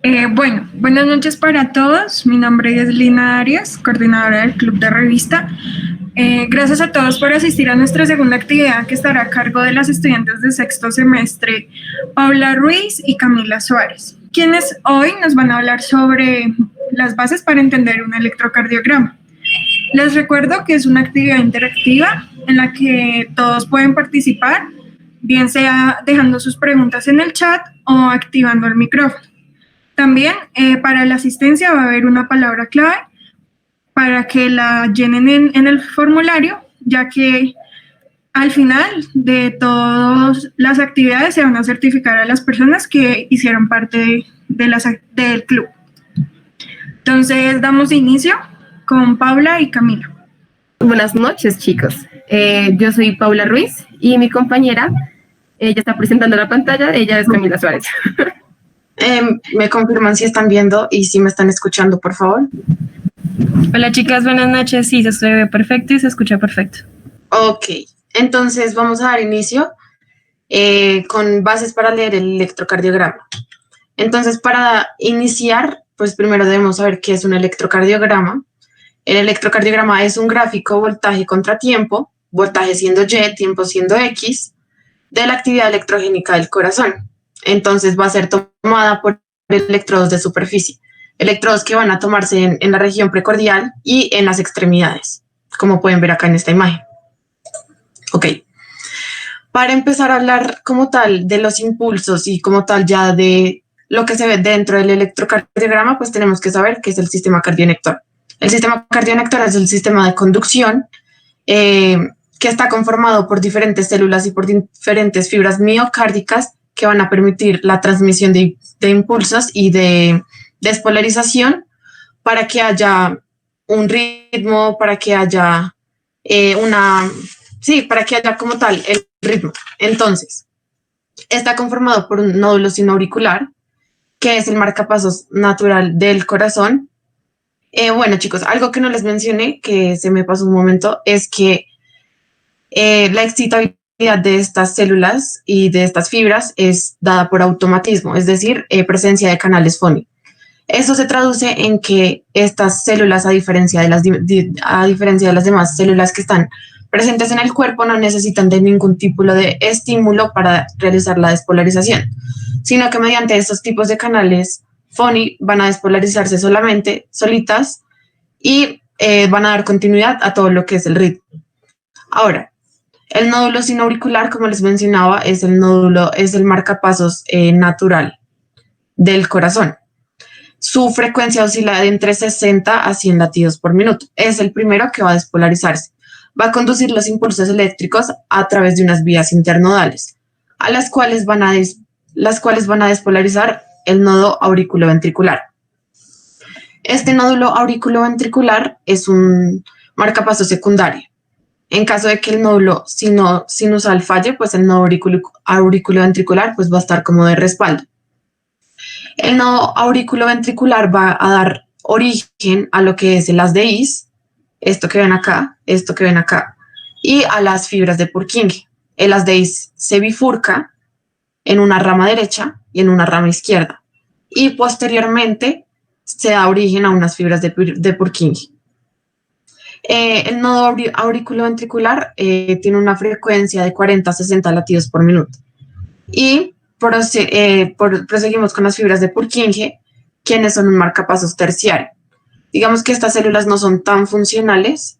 Buenas noches para todos. Mi nombre es Lina Arias, coordinadora del Club de Revista. Gracias a todos por asistir a nuestra segunda actividad que estará a cargo de las estudiantes de sexto semestre Paula Ruiz y Camila Suárez, quienes hoy nos van a hablar sobre las bases para entender un electrocardiograma. Les recuerdo que es una actividad interactiva en la que todos pueden participar, bien sea dejando sus preguntas en el chat o activando el micrófono. También para la asistencia va a haber una palabra clave para que la llenen en el formulario, ya que al final de todas las actividades se van a certificar a las personas que hicieron parte del club. Entonces damos inicio con Paula y Camila. Buenas noches, chicos. Yo soy Paula Ruiz y mi compañera, ella está presentando la pantalla, ella es Camila Suárez. ¿Me confirman si están viendo y si me están escuchando, por favor? Hola chicas, buenas noches. Sí, se ve perfecto y se escucha perfecto. Ok, entonces vamos a dar inicio con bases para leer el electrocardiograma. Entonces, para iniciar, pues primero debemos saber qué es un electrocardiograma. El electrocardiograma es un gráfico voltaje contra tiempo, voltaje siendo Y, tiempo siendo X, de la actividad electrogénica del corazón. Entonces va a ser tomada por electrodos de superficie, electrodos que van a tomarse en la región precordial y en las extremidades, como pueden ver acá en esta imagen. Ok, para empezar a hablar como tal de los impulsos y como tal ya de lo que se ve dentro del electrocardiograma, pues tenemos que saber qué es el sistema cardionector. El sistema cardionector es el sistema de conducción que está conformado por diferentes células y por diferentes fibras miocárdicas que van a permitir la transmisión de impulsos y de despolarización para que haya un ritmo, para que haya para que haya como tal el ritmo. Entonces, está conformado por un nódulo sinoauricular, que es el marcapasos natural del corazón. Bueno, chicos, algo que no les mencioné, que se me pasó un momento, es que la excitabilidad de estas células y de estas fibras es dada por automatismo, es decir, presencia de canales FONI. Eso se traduce en que estas células, a diferencia de las demás células que están presentes en el cuerpo, no necesitan de ningún tipo de estímulo para realizar la despolarización, sino que mediante estos tipos de canales FONI van a despolarizarse solitas, y van a dar continuidad a todo lo que es el ritmo. Ahora, el nódulo sinoauricular, como les mencionaba, es el marcapasos natural del corazón. Su frecuencia oscila de entre 60 a 100 latidos por minuto. Es el primero que va a despolarizarse. Va a conducir los impulsos eléctricos a través de unas vías internodales, a las cuales van a despolarizar el nodo auriculoventricular. Este nódulo auriculoventricular es un marcapasos secundario. En caso de que el nódulo sinusal falle, pues el nodo auriculoventricular pues va a estar como de respaldo. El nodo auriculoventricular va a dar origen a lo que es el haz de His, esto que ven acá, y a las fibras de Purkinje. El haz de His se bifurca en una rama derecha y en una rama izquierda, y posteriormente se da origen a unas fibras de Purkinje. El nodo auriculoventricular tiene una frecuencia de 40 a 60 latidos por minuto. Y proseguimos con las fibras de Purkinje, quienes son un marcapasos terciario. Digamos que estas células no son tan funcionales,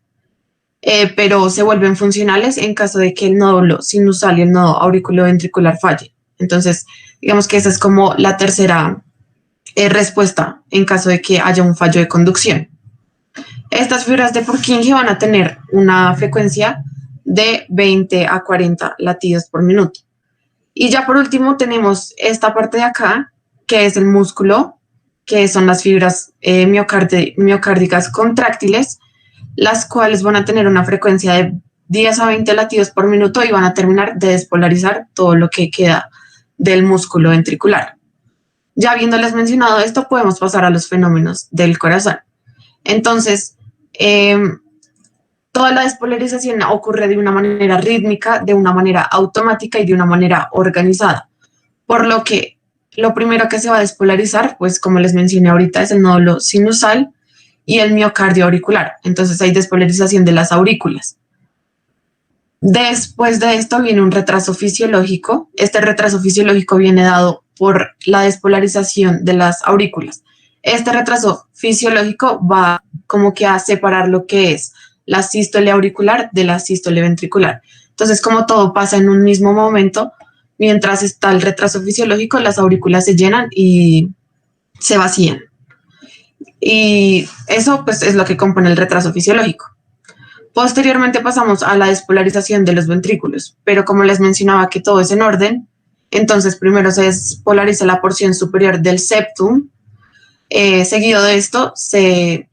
pero se vuelven funcionales en caso de que el nódulo sinusal y el nodo auriculoventricular fallen. Entonces, digamos que esa es como la tercera respuesta en caso de que haya un fallo de conducción. Estas fibras de Purkinje van a tener una frecuencia de 20 a 40 latidos por minuto. Y ya por último tenemos esta parte de acá, que es el músculo, que son las fibras miocárdicas contráctiles, las cuales van a tener una frecuencia de 10 a 20 latidos por minuto y van a terminar de despolarizar todo lo que queda del músculo ventricular. Ya habiéndoles mencionado esto, podemos pasar a los fenómenos del corazón. Entonces, toda la despolarización ocurre de una manera rítmica, de una manera automática y de una manera organizada, por lo que lo primero que se va a despolarizar, pues como les mencioné ahorita, es el nódulo sinusal y el miocardio auricular. Entonces hay despolarización de las aurículas. Después de esto viene un retraso fisiológico. Este retraso fisiológico viene dado por la despolarización de las aurículas. Este retraso fisiológico va como que a separar lo que es la sístole auricular de la sístole ventricular. Entonces, como todo pasa en un mismo momento, mientras está el retraso fisiológico, las aurículas se llenan y se vacían. Y eso pues es lo que compone el retraso fisiológico. Posteriormente pasamos a la despolarización de los ventrículos, pero como les mencionaba que todo es en orden, entonces primero se despolariza la porción superior del septum, seguido de esto se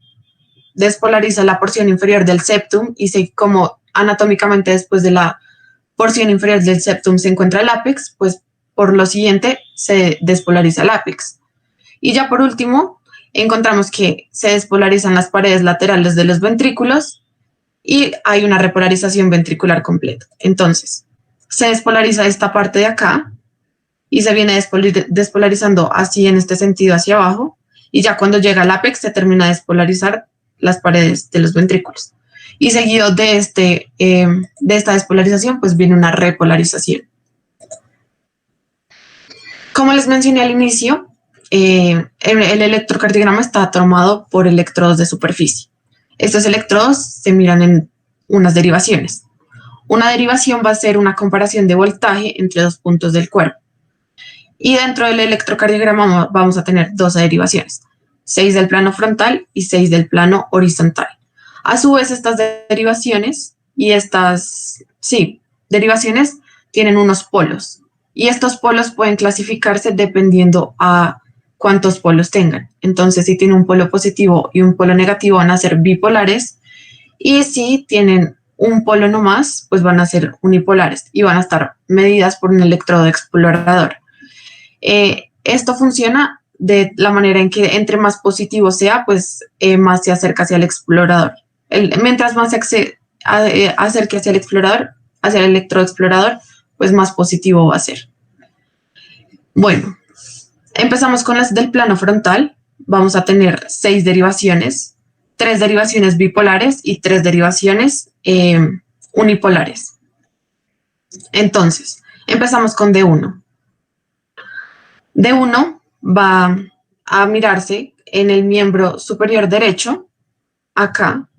despolariza la porción inferior del septum y como anatómicamente después de la porción inferior del septum se encuentra el ápex, pues por lo siguiente se despolariza el ápex. Y ya por último, encontramos que se despolarizan las paredes laterales de los ventrículos y hay una repolarización ventricular completa. Entonces, se despolariza esta parte de acá y se viene despolarizando así en este sentido hacia abajo, y ya cuando llega al ápex se termina de despolarizar las paredes de los ventrículos. Y seguido de esta despolarización, pues viene una repolarización. Como les mencioné al inicio, el electrocardiograma está tomado por electrodos de superficie. Estos electrodos se miran en unas derivaciones. Una derivación va a ser una comparación de voltaje entre dos puntos del cuerpo. Y dentro del electrocardiograma vamos a tener dos derivaciones, 6 del plano frontal y 6 del plano horizontal. A su vez, estas derivaciones derivaciones tienen unos polos. Y estos polos pueden clasificarse dependiendo a cuántos polos tengan. Entonces, si tiene un polo positivo y un polo negativo, van a ser bipolares. Y si tienen un polo nomás, pues van a ser unipolares y van a estar medidas por un electrodo explorador. Esto funciona de la manera en que entre más positivo sea, pues más se acerca hacia el explorador. Mientras más se acerque hacia el explorador, hacia el electroexplorador, pues más positivo va a ser. Bueno, empezamos con las del plano frontal. Vamos a tener 6 derivaciones, 3 derivaciones bipolares y 3 derivaciones unipolares. Entonces, empezamos con D1. D1 va a mirarse en el miembro superior derecho, acá,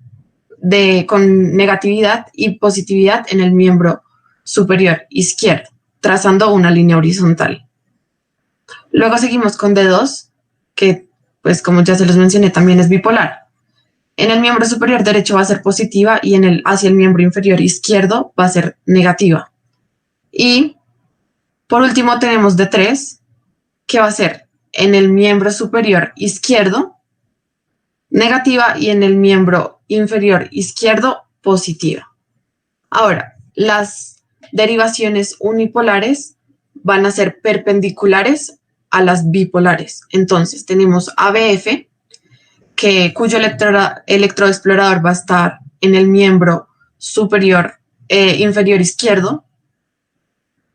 con negatividad y positividad en el miembro superior izquierdo, trazando una línea horizontal. Luego seguimos con D2, que pues como ya se los mencioné también es bipolar. En el miembro superior derecho va a ser positiva y hacia el miembro inferior izquierdo va a ser negativa. Y por último tenemos D3, que va a ser en el miembro superior izquierdo negativa y en el miembro inferior izquierdo positiva. Ahora, las derivaciones unipolares van a ser perpendiculares a las bipolares. Entonces tenemos ABF, cuyo electroexplorador va a estar en el miembro inferior izquierdo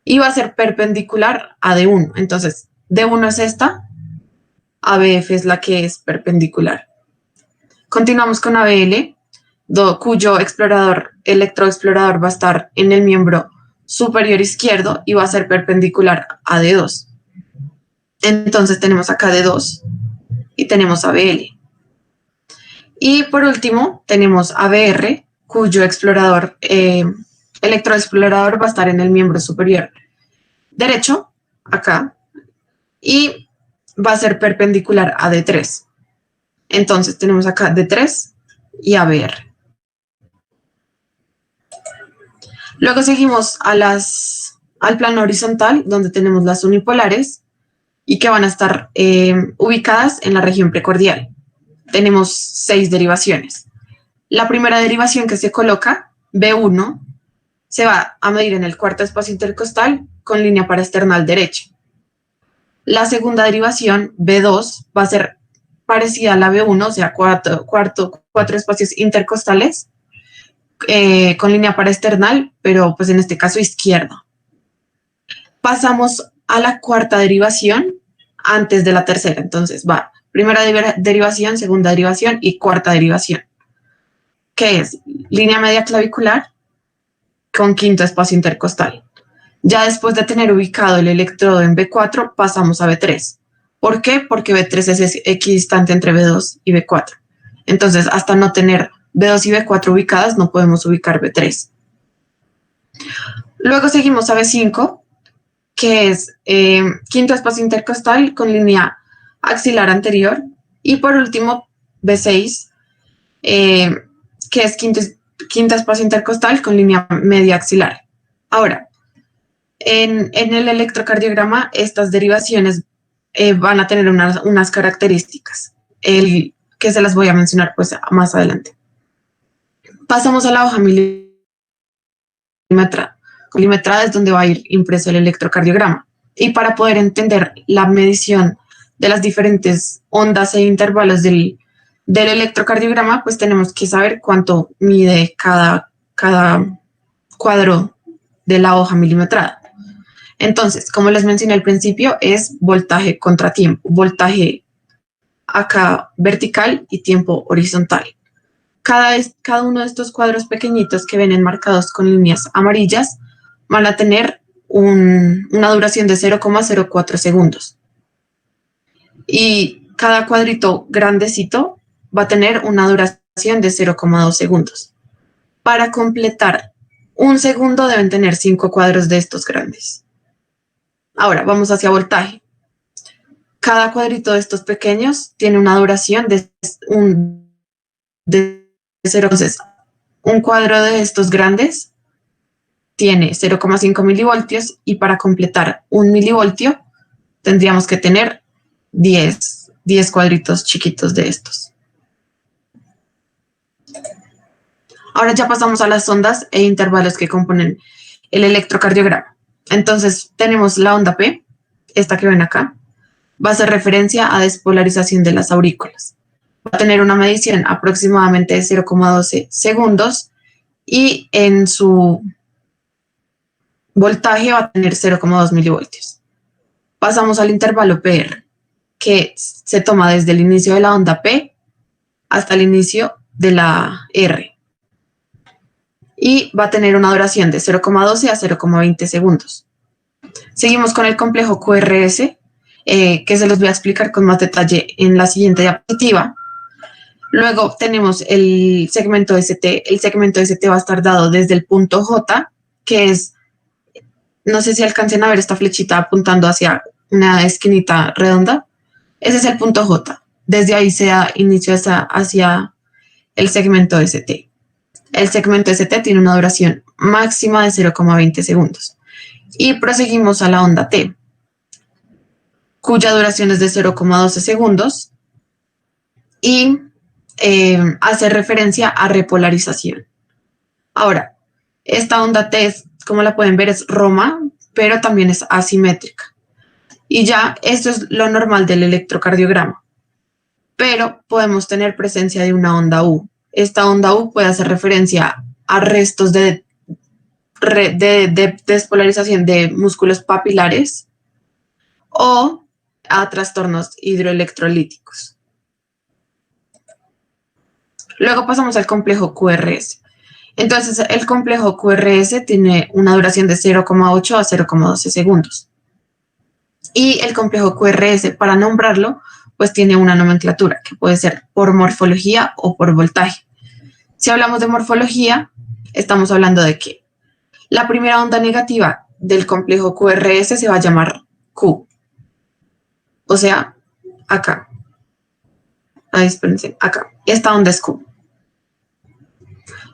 y va a ser perpendicular a D1. Entonces, D1 es esta, ABF es la que es perpendicular. Continuamos con ABL, cuyo electroexplorador va a estar en el miembro superior izquierdo y va a ser perpendicular a D2. Entonces tenemos acá D2 y tenemos ABL. Y por último tenemos ABR, cuyo electroexplorador va a estar en el miembro superior derecho, acá, y va a ser perpendicular a D3. Entonces tenemos acá D3 y ABR. Luego seguimos al plano horizontal, donde tenemos las unipolares y que van a estar ubicadas en la región precordial. Tenemos 6 derivaciones. La primera derivación que se coloca, B1, se va a medir en el cuarto espacio intercostal con línea paraesternal derecha. La segunda derivación, B2, va a ser parecida a la B1, o sea, 4 espacios intercostales con línea paraesternal, pero pues en este caso izquierda. Pasamos a la cuarta derivación, antes de la tercera. Entonces va primera derivación, segunda derivación y cuarta derivación, que es línea media clavicular con quinto espacio intercostal. Ya después de tener ubicado el electrodo en B4, pasamos a B3. ¿Por qué? Porque B3 es equidistante entre B2 y B4. Entonces, hasta no tener B2 y B4 ubicadas, no podemos ubicar B3. Luego seguimos a B5, que es quinto espacio intercostal con línea axilar anterior. Y por último, B6, que es quinto espacio intercostal con línea media axilar. Ahora, en el electrocardiograma, estas derivaciones van a tener unas características, que se las voy a mencionar pues más adelante. Pasamos a la hoja milimetrada. Milimetrada es donde va a ir impreso el electrocardiograma. Y para poder entender la medición de las diferentes ondas e intervalos del electrocardiograma, pues tenemos que saber cuánto mide cada cuadro de la hoja milimetrada. Entonces, como les mencioné al principio, es voltaje contra tiempo, voltaje acá vertical y tiempo horizontal. Cada uno de estos cuadros pequeñitos que ven enmarcados con líneas amarillas van a tener una duración de 0,04 segundos. Y cada cuadrito grandecito va a tener una duración de 0,2 segundos. Para completar un segundo deben tener 5 cuadros de estos grandes. Ahora vamos hacia voltaje. Cada cuadrito de estos pequeños tiene una duración de 0. Entonces, un cuadro de estos grandes tiene 0,5 milivoltios y para completar 1 milivoltio tendríamos que tener 10 cuadritos chiquitos de estos. Ahora ya pasamos a las ondas e intervalos que componen el electrocardiograma. Entonces tenemos la onda P, esta que ven acá, va a hacer referencia a despolarización de las aurículas. Va a tener una medición aproximadamente de 0,12 segundos y en su voltaje va a tener 0,2 milivoltios. Pasamos al intervalo PR, que se toma desde el inicio de la onda P hasta el inicio de la R. Y va a tener una duración de 0,12 a 0,20 segundos. Seguimos con el complejo QRS, que se los voy a explicar con más detalle en la siguiente diapositiva. Luego tenemos el segmento ST. El segmento ST va a estar dado desde el punto J, que es, no sé si alcancen a ver esta flechita apuntando hacia una esquinita redonda. Ese es el punto J. Desde ahí se da inicio hacia el segmento ST. El segmento ST tiene una duración máxima de 0,20 segundos. Y proseguimos a la onda T, cuya duración es de 0,12 segundos y hace referencia a repolarización. Ahora, esta onda T, como la pueden ver, es Roma, pero también es asimétrica. Y ya esto es lo normal del electrocardiograma. Pero podemos tener presencia de una onda U. Esta onda U puede hacer referencia a restos de despolarización de músculos papilares o a trastornos hidroelectrolíticos. Luego pasamos al complejo QRS. Entonces, el complejo QRS tiene una duración de 0,8 a 0,12 segundos. Y el complejo QRS, para nombrarlo, pues tiene una nomenclatura que puede ser por morfología o por voltaje. Si hablamos de morfología, estamos hablando de que la primera onda negativa del complejo QRS se va a llamar Q. O sea, acá. Ahí, espérense, acá. Esta onda es Q.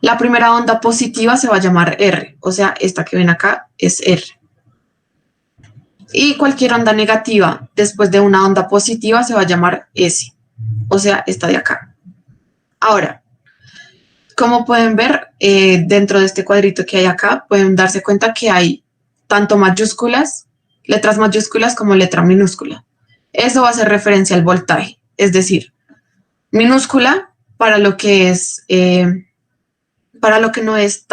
La primera onda positiva se va a llamar R. O sea, esta que ven acá es R. Y cualquier onda negativa después de una onda positiva se va a llamar S. O sea, esta de acá. Ahora, como pueden ver, dentro de este cuadrito que hay acá, pueden darse cuenta que hay tanto mayúsculas, letras mayúsculas como letra minúscula. Eso va a hacer referencia al voltaje, es decir, minúscula para lo que es, para lo que no es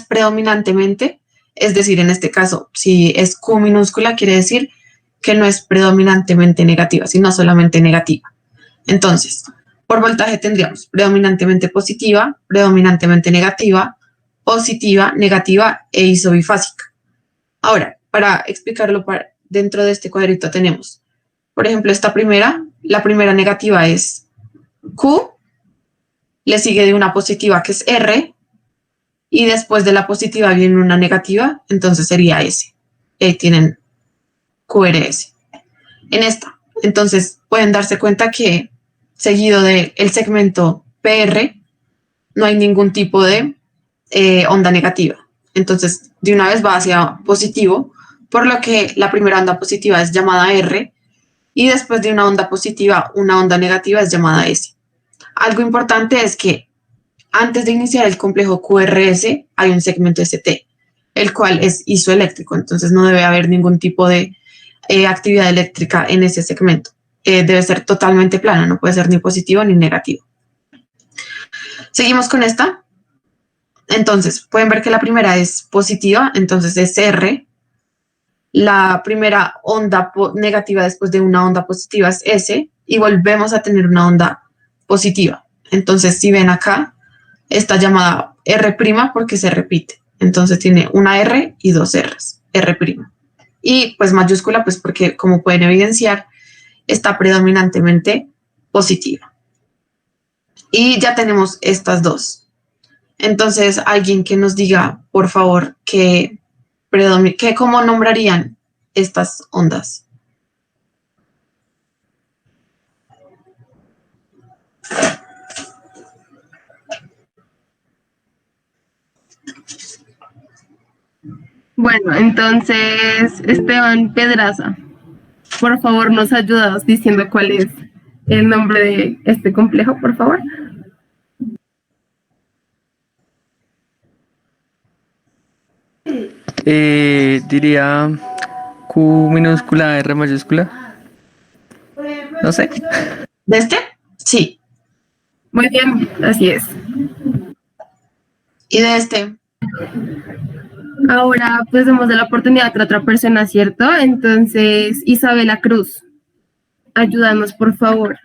predominantemente, es decir, en este caso, si es Q minúscula, quiere decir que no es predominantemente negativa, sino solamente negativa. Entonces, por voltaje tendríamos predominantemente positiva, predominantemente negativa, positiva, negativa e isobifásica. Ahora, para explicarlo dentro de este cuadrito tenemos, por ejemplo, la primera negativa es Q, le sigue de una positiva que es R, y después de la positiva viene una negativa, entonces sería S. Y ahí tienen QRS. En esta, entonces pueden darse cuenta que seguido del segmento PR no hay ningún tipo de onda negativa. Entonces, de una vez va hacia positivo, por lo que la primera onda positiva es llamada R, y después de una onda positiva, una onda negativa es llamada S. Algo importante es que antes de iniciar el complejo QRS hay un segmento ST, el cual es isoeléctrico, entonces no debe haber ningún tipo de actividad eléctrica en ese segmento. Debe ser totalmente plano, no puede ser ni positivo ni negativo. Seguimos con esta. Entonces, pueden ver que la primera es positiva, entonces es R. La primera onda negativa después de una onda positiva es S, y volvemos a tener una onda positiva. Entonces, si ven acá, está llamada R' porque se repite. Entonces tiene una R y dos R's, R'. Y pues mayúscula, pues porque como pueden evidenciar, está predominantemente positiva. Y ya tenemos estas dos. Entonces, alguien que nos diga, por favor, cómo nombrarían estas ondas. Bueno, entonces, Esteban Pedraza, por favor, nos ayudas diciendo cuál es el nombre de este complejo, por favor. Diría Q minúscula, R mayúscula. No sé. ¿De este? Sí. Muy bien, así es. ¿Y de este? Ahora, pues damos la oportunidad a otra persona, ¿cierto? Entonces, Isabela Cruz, ayúdanos, por favor.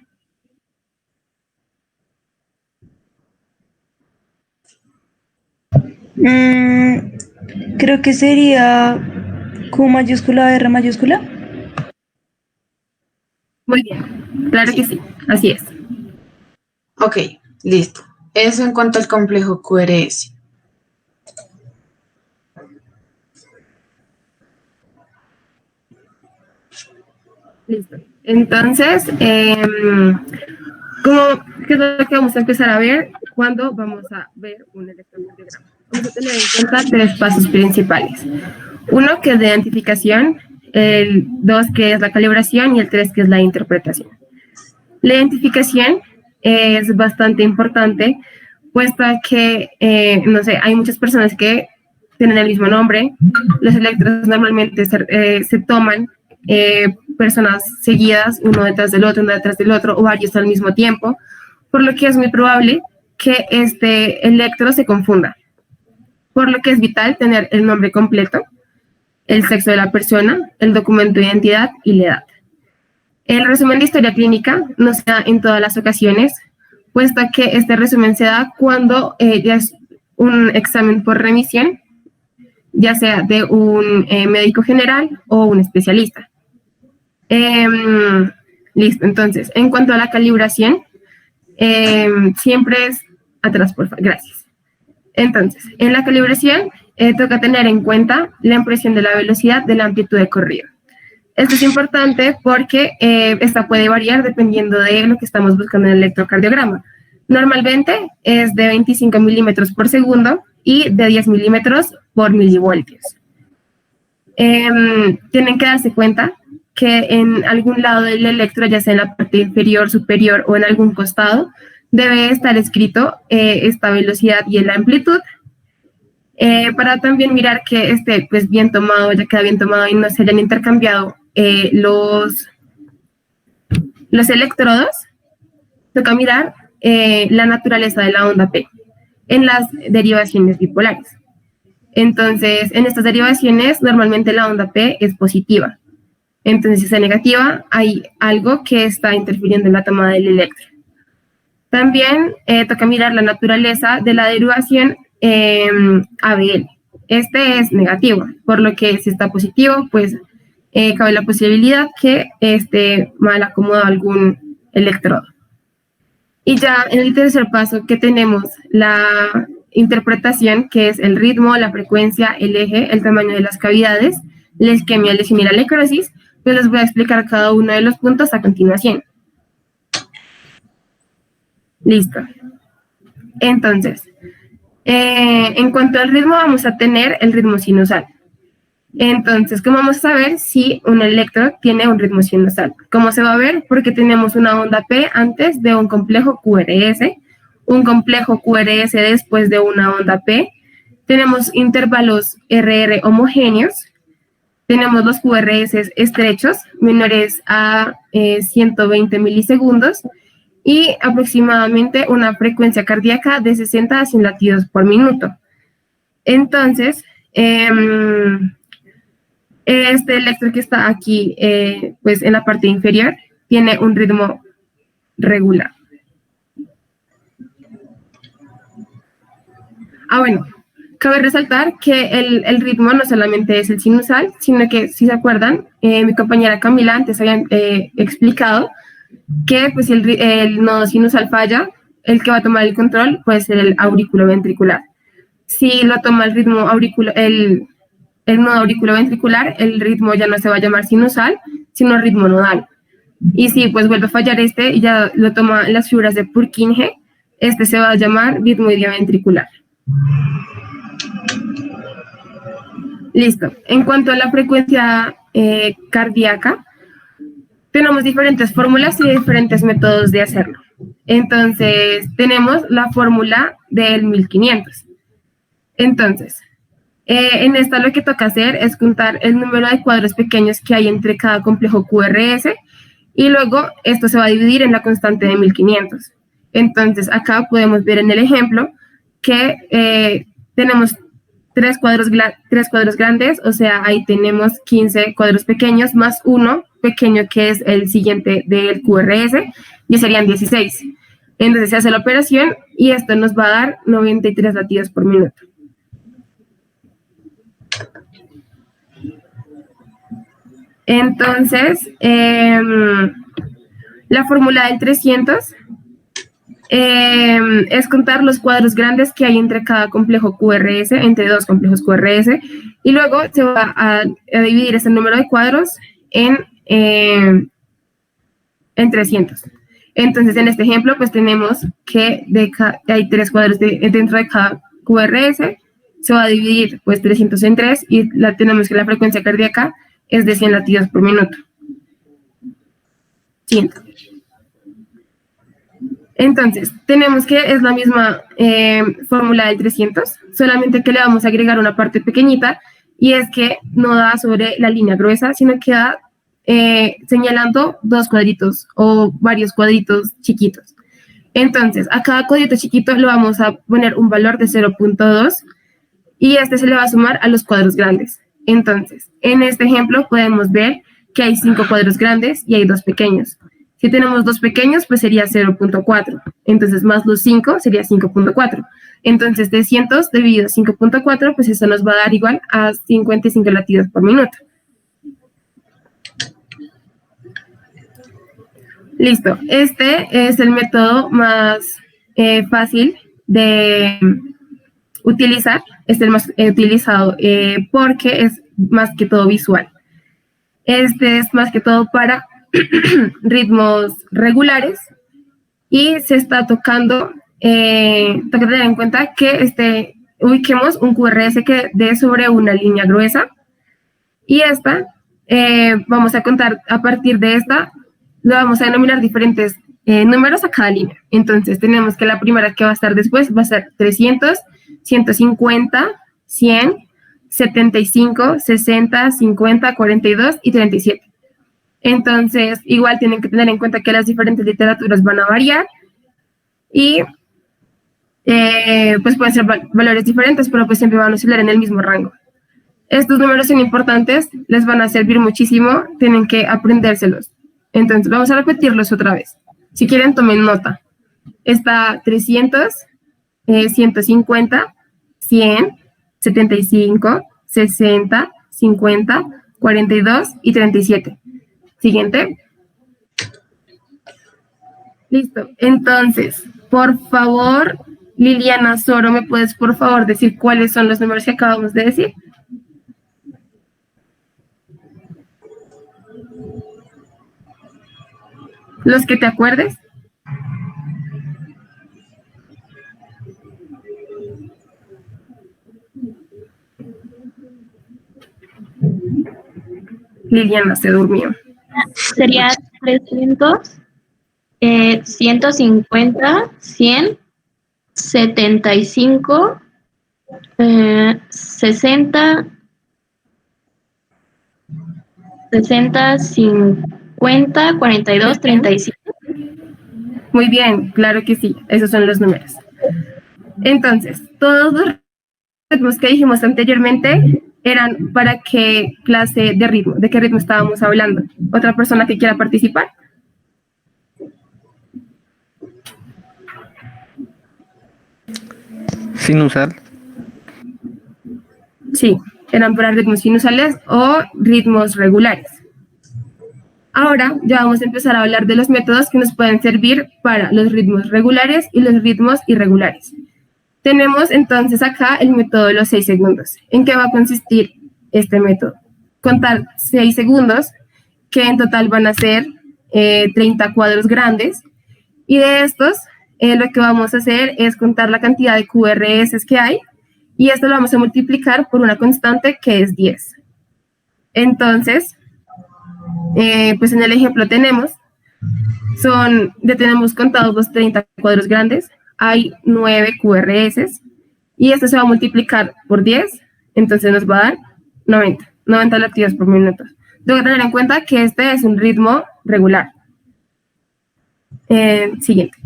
Creo que sería Q mayúscula R mayúscula. Muy bien, claro que sí, así es. Ok, listo. Eso en cuanto al complejo QRS. Listo. Entonces, ¿qué es lo que vamos a empezar a ver cuando vamos a ver un electrocardiograma? Vamos a tener en cuenta tres pasos principales. Uno, que es de identificación, el dos, que es la calibración, y el tres, que es la interpretación. La identificación es bastante importante, puesto que, no sé, hay muchas personas que tienen el mismo nombre. Los electrodos normalmente se toman personas seguidas, uno detrás del otro, o varios al mismo tiempo, por lo que es muy probable que este electro se confunda. Por lo que es vital tener el nombre completo, el sexo de la persona, el documento de identidad y la edad. El resumen de historia clínica no se da en todas las ocasiones, puesto que este resumen se da cuando ya es un examen por remisión, ya sea de un médico general o un especialista. Listo, entonces, en cuanto a la calibración, siempre es atrás, por favor, gracias. Entonces, en la calibración toca tener en cuenta la impresión de la velocidad de la amplitud de corrido. Esto es importante porque esta puede variar dependiendo de lo que estamos buscando en el electrocardiograma. Normalmente es de 25 milímetros por segundo y de 10 milímetros por milivoltios. Tienen que darse cuenta que en algún lado del electro, ya sea en la parte inferior, superior o en algún costado, debe estar escrito esta velocidad y la amplitud, para también mirar que esté pues bien tomado, ya queda bien tomado y no se hayan intercambiado los electrodos. Toca mirar la naturaleza de la onda P en las derivaciones bipolares. Entonces, en estas derivaciones, normalmente la onda P es positiva. Entonces, si está negativa, hay algo que está interfiriendo en la toma del electrón. También toca mirar la naturaleza de la derivación ABL. Este es negativo, por lo que si está positivo, pues cabe la posibilidad que esté mal acomodado algún electrodo. Y ya en el tercer paso que tenemos la interpretación, que es el ritmo, la frecuencia, el eje, el tamaño de las cavidades, la isquemia, lesión y la necrosis, pues les voy a explicar cada uno de los puntos a continuación. Listo. Entonces, en cuanto al ritmo, vamos a tener el ritmo sinusal. Entonces, ¿cómo vamos a saber si un electrodo tiene un ritmo sinusal? ¿Cómo se va a ver? Porque tenemos una onda P antes de un complejo QRS, un complejo QRS después de una onda P. Tenemos intervalos RR homogéneos. Tenemos los QRS estrechos, menores a 120 milisegundos, y aproximadamente una frecuencia cardíaca de 60 a 100 latidos por minuto. Entonces, este electro que está aquí, pues en la parte inferior, tiene un ritmo regular. Bueno, cabe resaltar que el ritmo no solamente es el sinusal, sino que, si se acuerdan, mi compañera Camila antes había explicado que pues, si el nodo sinusal falla, el que va a tomar el control puede ser el auriculoventricular. Si lo toma el ritmo el nodo auriculoventricular, el ritmo ya no se va a llamar sinusal, sino ritmo nodal. Y si pues vuelve a fallar y ya lo toma las fibras de Purkinje, se va a llamar ritmo idioventricular. Listo. En cuanto a la frecuencia cardíaca, tenemos diferentes fórmulas y diferentes métodos de hacerlo. Entonces, tenemos la fórmula del 1500. Entonces, en esta lo que toca hacer es contar el número de cuadros pequeños que hay entre cada complejo QRS, y luego esto se va a dividir en la constante de 1500. Entonces, acá podemos ver en el ejemplo que tenemos tres cuadros grandes, o sea, ahí tenemos 15 cuadros pequeños más uno pequeño que es el siguiente del QRS, y serían 16. Entonces se hace la operación y esto nos va a dar 93 latidos por minuto. Entonces, la fórmula del 300 es contar los cuadros grandes que hay entre cada complejo QRS, entre dos complejos QRS, y luego se va a dividir ese número de cuadros en 300. Entonces, en este ejemplo, pues tenemos que hay tres cuadros dentro de cada QRS, se va a dividir pues 300 en 3, y tenemos que la frecuencia cardíaca es de 100 latidos por minuto. 100. Entonces, tenemos que es la misma fórmula del 300, solamente que le vamos a agregar una parte pequeñita, y es que no da sobre la línea gruesa, sino que da señalando dos cuadritos o varios cuadritos chiquitos. Entonces, a cada cuadrito chiquito le vamos a poner un valor de 0.2, y se le va a sumar a los cuadros grandes. Entonces, en este ejemplo podemos ver que hay 5 cuadros grandes y hay 2 pequeños. Si tenemos 2 pequeños, pues sería 0.4. Entonces, más los 5 sería 5.4. Entonces, 300 dividido 5.4, pues eso nos va a dar igual a 55 latidos por minuto. Listo. Este es el método más fácil de utilizar. Es el más utilizado porque es más que todo visual. Este es más que todo para ritmos regulares, y se está tocando, toca tener en cuenta que ubiquemos un QRS que dé sobre una línea gruesa, y vamos a contar a partir de lo vamos a denominar diferentes números a cada línea. Entonces tenemos que la primera que va a estar después va a ser 300, 150, 100, 75, 60, 50, 42 y 37. Entonces, igual tienen que tener en cuenta que las diferentes literaturas van a variar, y pues pueden ser valores diferentes, pero pues siempre van a oscilar en el mismo rango. Estos números son importantes, les van a servir muchísimo, tienen que aprendérselos. Entonces, vamos a repetirlos otra vez. Si quieren, tomen nota. Está 300, 150, 100, 75, 60, 50, 42 y 37. Siguiente. Listo. Entonces, por favor, Liliana Soro, ¿me puedes por favor decir cuáles son los números que acabamos de decir? Los que te acuerdes. Liliana se durmió. Sería 300, 150, 100, 75, 60, 60, 50, 42, 35. Muy bien, claro que sí, esos son los números. Entonces, todos los ritmos que dijimos anteriormente eran para qué clase de ritmo, de qué ritmo estábamos hablando. ¿Otra persona que quiera participar? Sinusal. Sí, eran para ritmos sinusales o ritmos regulares. Ahora ya vamos a empezar a hablar de los métodos que nos pueden servir para los ritmos regulares y los ritmos irregulares. Tenemos entonces acá el método de los 6 segundos. ¿En qué va a consistir este método? Contar 6 segundos, que en total van a ser 30 cuadros grandes, y de estos lo que vamos a hacer es contar la cantidad de QRS que hay, y esto lo vamos a multiplicar por una constante que es 10. Entonces, pues en el ejemplo tenemos contados los 30 cuadros grandes, hay 9 QRS, y esto se va a multiplicar por 10, entonces nos va a dar 90 latidos por minuto. Tengo que tener en cuenta que este es un ritmo regular. Siguiente.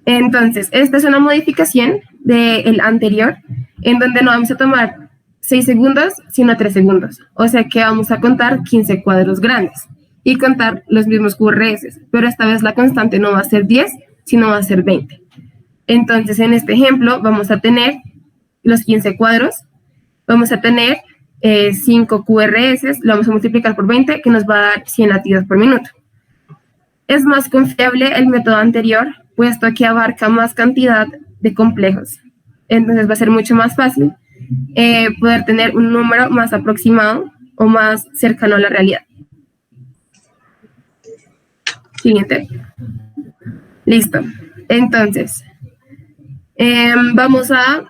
Entonces, esta es una modificación del anterior, en donde no vamos a tomar 6 segundos, sino 3 segundos. O sea que vamos a contar 15 cuadros grandes y contar los mismos QRS, pero esta vez la constante no va a ser 10, sino va a ser 20. Entonces, en este ejemplo, vamos a tener los 15 cuadros, vamos a tener 5 QRS, lo vamos a multiplicar por 20, que nos va a dar 100 latidos por minuto. Es más confiable el método anterior, puesto que abarca más cantidad de complejos. Entonces, va a ser mucho más fácil poder tener un número más aproximado o más cercano a la realidad. Siguiente. Listo. Entonces, vamos a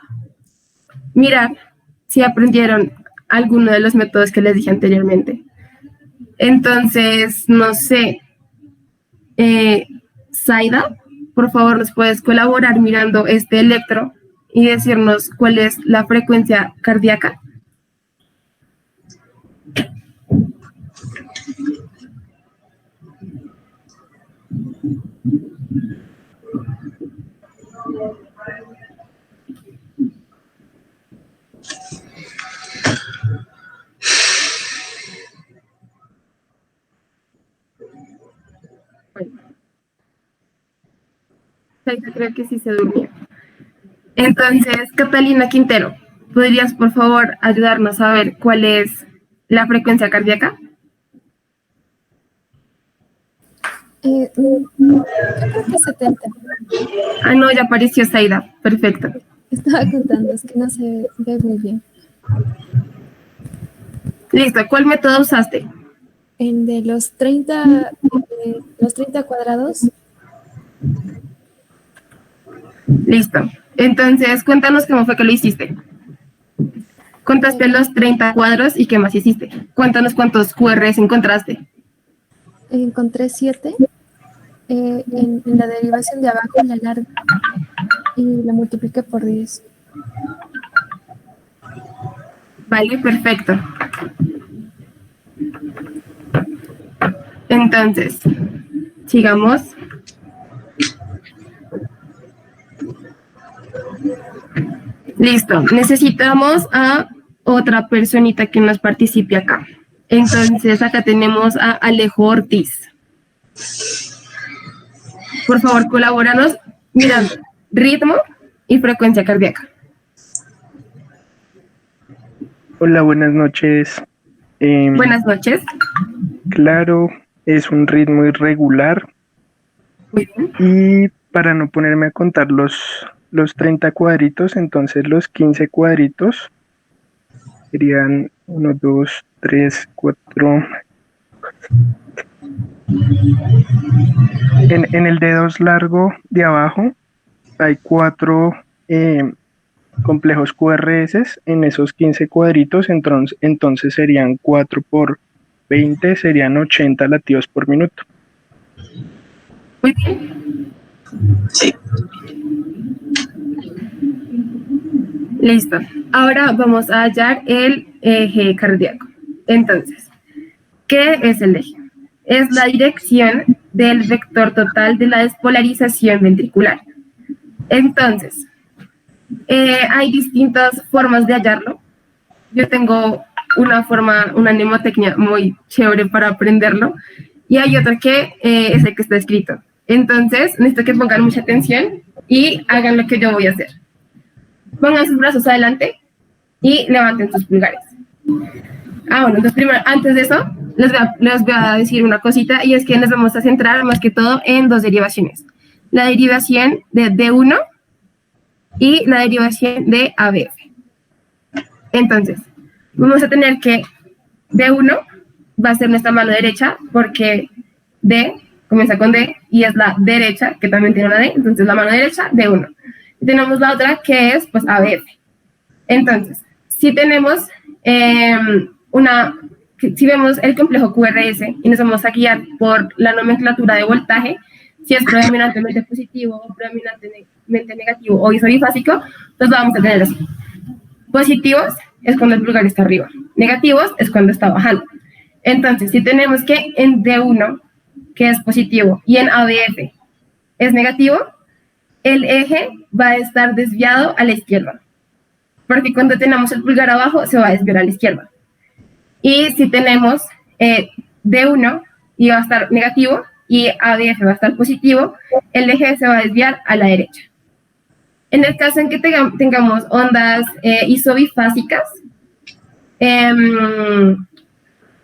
mirar si aprendieron alguno de los métodos que les dije anteriormente. Entonces, no sé, Zaida, por favor, ¿nos puedes colaborar mirando este electro y decirnos cuál es la frecuencia cardíaca? Creo que sí se durmió. Entonces, Catalina Quintero, ¿podrías por favor ayudarnos a ver cuál es la frecuencia cardíaca? Yo creo que 70. Ah, no, ya apareció Zaida. Perfecto. Estaba contando, es que no se ve muy bien. Listo, ¿cuál método usaste? El de los 30 cuadrados. Listo. Entonces, cuéntanos cómo fue que lo hiciste. Contaste los 30 cuadros y qué más hiciste. Cuéntanos cuántos QRs encontraste. Encontré 7 en la derivación de abajo, en la larga, y la multipliqué por 10. Vale, perfecto. Entonces, sigamos. Listo. Necesitamos a otra personita que nos participe acá. Entonces, acá tenemos a Alejo Ortiz. Por favor, colabóranos mirando ritmo y frecuencia cardíaca. Hola, buenas noches. Buenas noches. Claro, es un ritmo irregular. Muy bien. Y para no ponerme a contar los 30 cuadritos, entonces los 15 cuadritos serían 1, 2, 3, 4. En el dedos largo de abajo hay 4 complejos QRS en esos 15 cuadritos, entonces serían 4 por 20, serían 80 latidos por minuto. Muy bien. Sí. Listo. Ahora vamos a hallar el eje cardíaco. Entonces, ¿qué es el eje? Es la dirección del vector total de la despolarización ventricular. Entonces, hay distintas formas de hallarlo. Yo tengo una mnemotecnia muy chévere para aprenderlo, y hay otra que es el que está escrito. Entonces, necesito que pongan mucha atención y hagan lo que yo voy a hacer. Pongan sus brazos adelante y levanten sus pulgares. Bueno, entonces primero, antes de eso, les voy a decir una cosita, y es que nos vamos a centrar más que todo en 2 derivaciones. La derivación de D1 y la derivación de ABF. Entonces, vamos a tener que D1 va a ser nuestra mano derecha, porque D comienza con D y es la derecha, que también tiene una D, entonces la mano derecha, D1. Y tenemos la otra que es, pues, ABF. Entonces, si tenemos si vemos el complejo QRS y nos vamos a guiar por la nomenclatura de voltaje, si es predominantemente positivo o predominantemente negativo o isobifásico, pues lo vamos a tener así. Positivos es cuando el pulgar está arriba, negativos es cuando está bajando. Entonces, si tenemos que en D1, que es positivo, y en ABF es negativo, el eje va a estar desviado a la izquierda, porque cuando tenemos el pulgar abajo se va a desviar a la izquierda. Y si tenemos D1 y va a estar negativo y ABF va a estar positivo, el eje se va a desviar a la derecha. En el caso en que tengamos ondas isobifásicas,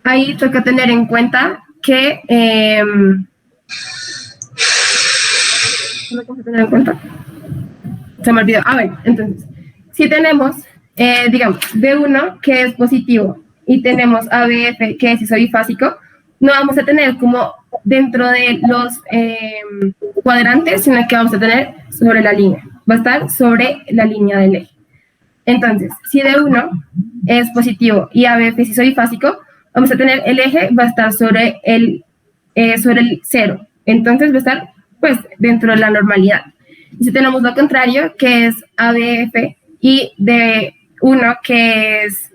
ahí toca tener en cuenta que se me olvidó. Bueno, entonces, si tenemos, digamos, D1 que es positivo y tenemos ABF que es isobifásico, no vamos a tener como dentro de los cuadrantes, sino que vamos a tener sobre la línea. Va a estar sobre la línea del eje. Entonces, si D1 es positivo y ABF es isobifásico, vamos a tener el eje, va a estar sobre el 0. Entonces va a estar, pues, dentro de la normalidad. Y si tenemos lo contrario, que es ABF y D1 que es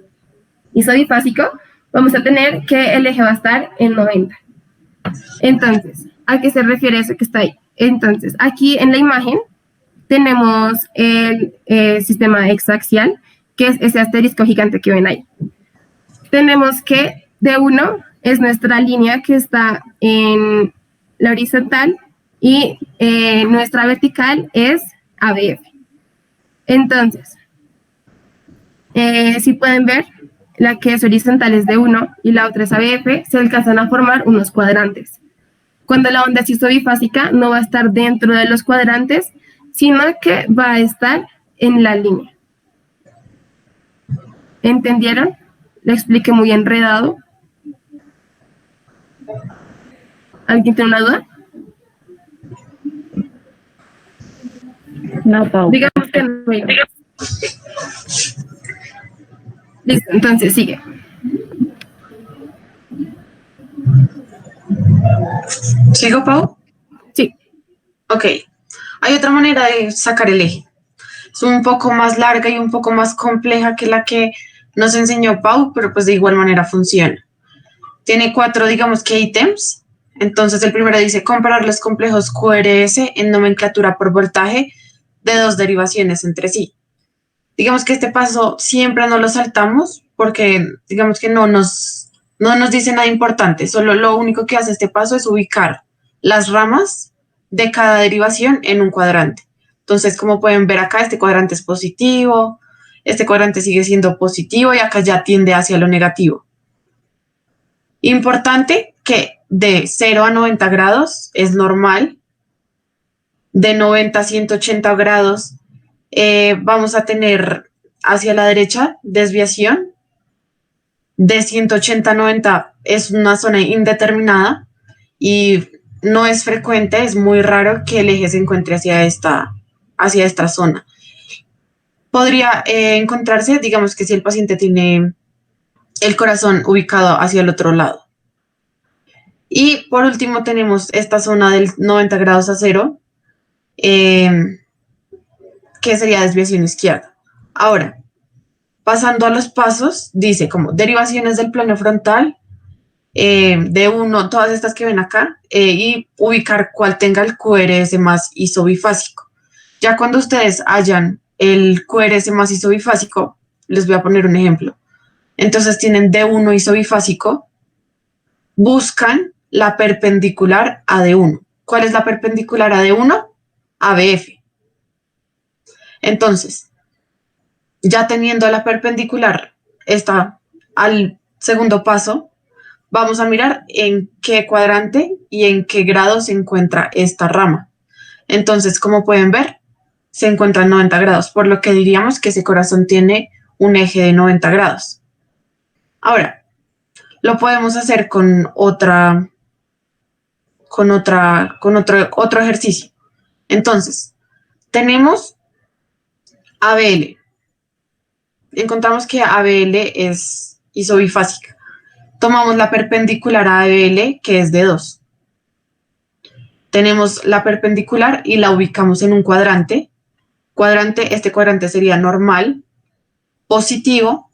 isobifásico, vamos a tener que el eje va a estar en 90. Entonces, ¿a qué se refiere eso que está ahí? Entonces, aquí en la imagen tenemos el sistema hexaaxial, que es ese asterisco gigante que ven ahí. Tenemos que D1 es nuestra línea que está en la horizontal y nuestra vertical es ABF. Entonces, si pueden ver, la que es horizontal es D1 y la otra es ABF, se alcanzan a formar unos cuadrantes. Cuando la onda es isobifásica, no va a estar dentro de los cuadrantes, sino que va a estar en la línea. ¿Entendieron? Lo expliqué muy enredado. ¿Alguien tiene una duda? No, Pau. Digamos que no. Listo, entonces sigue. ¿Sigo, Pau? Sí. Ok. Hay otra manera de sacar el eje. Es un poco más larga y un poco más compleja que la que nos enseñó Pau, pero pues de igual manera funciona. Tiene 4, digamos que ítems. Entonces el primero dice comparar los complejos QRS en nomenclatura por voltaje de 2 derivaciones entre sí. Digamos que este paso siempre no lo saltamos porque digamos que no nos dice nada importante, solo lo único que hace este paso es ubicar las ramas de cada derivación en un cuadrante. Entonces, como pueden ver acá, este cuadrante es positivo, este cuadrante sigue siendo positivo y acá ya tiende hacia lo negativo. Importante que de 0 a 90 grados es normal, de 90 a 180 grados vamos a tener hacia la derecha desviación, de 180 a 90 es una zona indeterminada y no es frecuente, es muy raro que el eje se encuentre hacia esta zona. Podría encontrarse, digamos que si el paciente tiene el corazón ubicado hacia el otro lado. Y por último tenemos esta zona del 90 grados a 0, que sería desviación izquierda. Ahora, pasando a los pasos, dice como derivaciones del plano frontal, de 1, todas estas que ven acá, y ubicar cuál tenga el QRS más isobifásico. Ya cuando ustedes hayan el QRS más isobifásico, les voy a poner un ejemplo. Entonces tienen D1 isobifásico, buscan la perpendicular a D1. ¿Cuál es la perpendicular a D1? ABF. Entonces, ya teniendo la perpendicular esta al segundo paso, vamos a mirar en qué cuadrante y en qué grado se encuentra esta rama. Entonces, como pueden ver, se encuentra en 90 grados, por lo que diríamos que ese corazón tiene un eje de 90 grados. Ahora, lo podemos hacer con otro ejercicio. Entonces, tenemos ABL. Encontramos que ABL es isobifásica. Tomamos la perpendicular a ABL, que es de 2. Tenemos la perpendicular y la ubicamos en un cuadrante. Este cuadrante sería normal, positivo,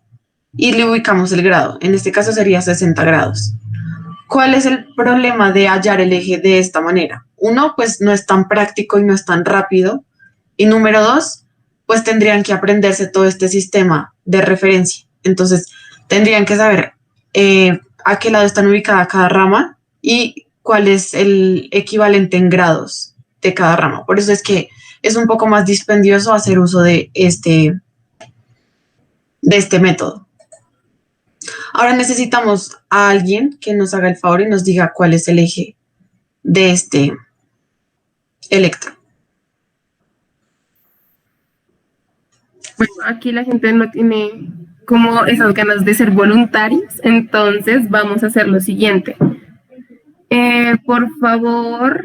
y le ubicamos el grado. En este caso sería 60 grados. ¿Cuál es el problema de hallar el eje de esta manera? Uno, pues no es tan práctico y no es tan rápido. Y número 2, pues tendrían que aprenderse todo este sistema de referencia. Entonces, tendrían que saber a qué lado están ubicada cada rama y cuál es el equivalente en grados de cada rama. Por eso es que es un poco más dispendioso hacer uso de este método. Ahora necesitamos a alguien que nos haga el favor y nos diga cuál es el eje de este electrón. Bueno, aquí la gente no tiene como esas ganas de ser voluntarios, entonces vamos a hacer lo siguiente. Por favor,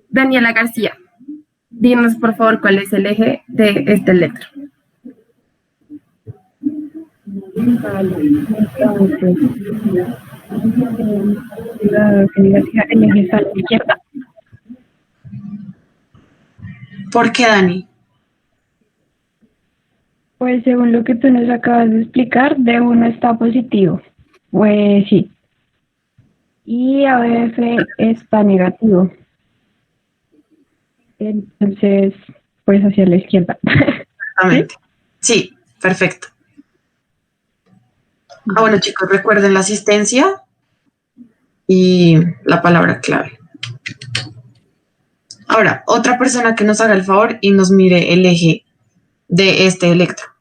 Daniela García, dinos por favor cuál es el eje de este electrón. El eje está a la izquierda. ¿Por qué, Dani? Pues según lo que tú nos acabas de explicar, D1 está positivo. Pues sí. Y ABF está negativo. Entonces, pues hacia la izquierda. Exactamente. Sí, perfecto. Bueno, chicos, recuerden la asistencia y la palabra clave. Ahora, otra persona que nos haga el favor y nos mire el eje de este electrón.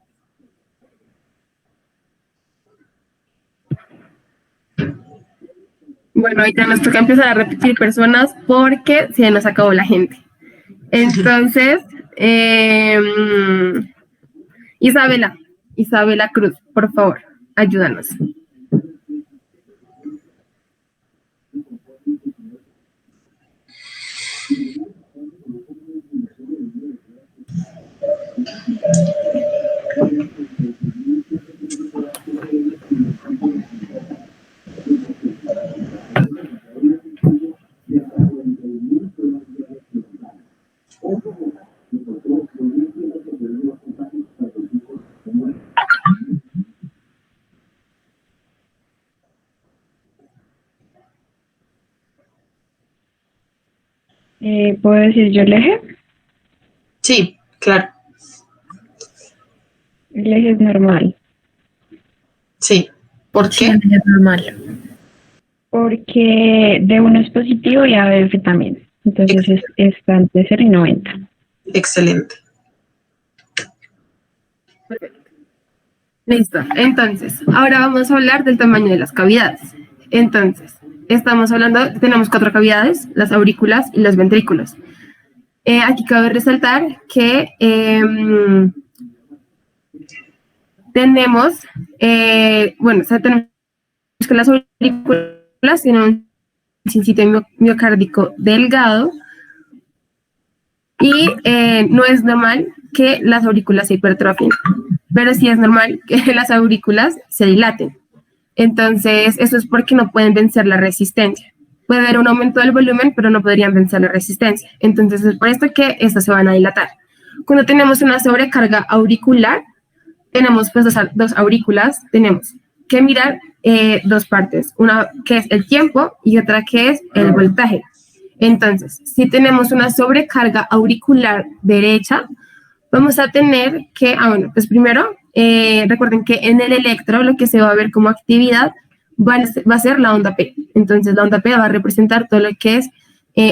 Bueno, ahorita nos toca empezar a repetir personas porque se nos acabó la gente. Entonces, Isabela Cruz, por favor, ayúdanos. ¿Puedo decir yo el eje? Sí, claro. El eje es normal. Sí. ¿Por qué? Sí, es normal. Porque D1 es positivo y ABF también. Entonces está entre 0 y 90. Excelente. Listo. Entonces, ahora vamos a hablar del tamaño de las cavidades. Entonces, estamos hablando, tenemos 4 cavidades, las aurículas y los ventrículos. Aquí cabe resaltar que tenemos, bueno, o sea, tenemos que las aurículas tienen un sitio miocárdico delgado y no es normal que las aurículas se hipertrofien, pero sí es normal que las aurículas se dilaten. Entonces, eso es porque no pueden vencer la resistencia. Puede haber un aumento del volumen, pero no podrían vencer la resistencia. Entonces, es por esto que estas se van a dilatar. Cuando tenemos una sobrecarga auricular, tenemos pues dos aurículas, tenemos que mirar dos partes, una que es el tiempo y otra que es el voltaje. Entonces, si tenemos una sobrecarga auricular derecha, vamos a tener que, bueno, pues primero, recuerden que en el electro lo que se va a ver como actividad va a ser la onda P. Entonces, la onda P va a representar todo lo que es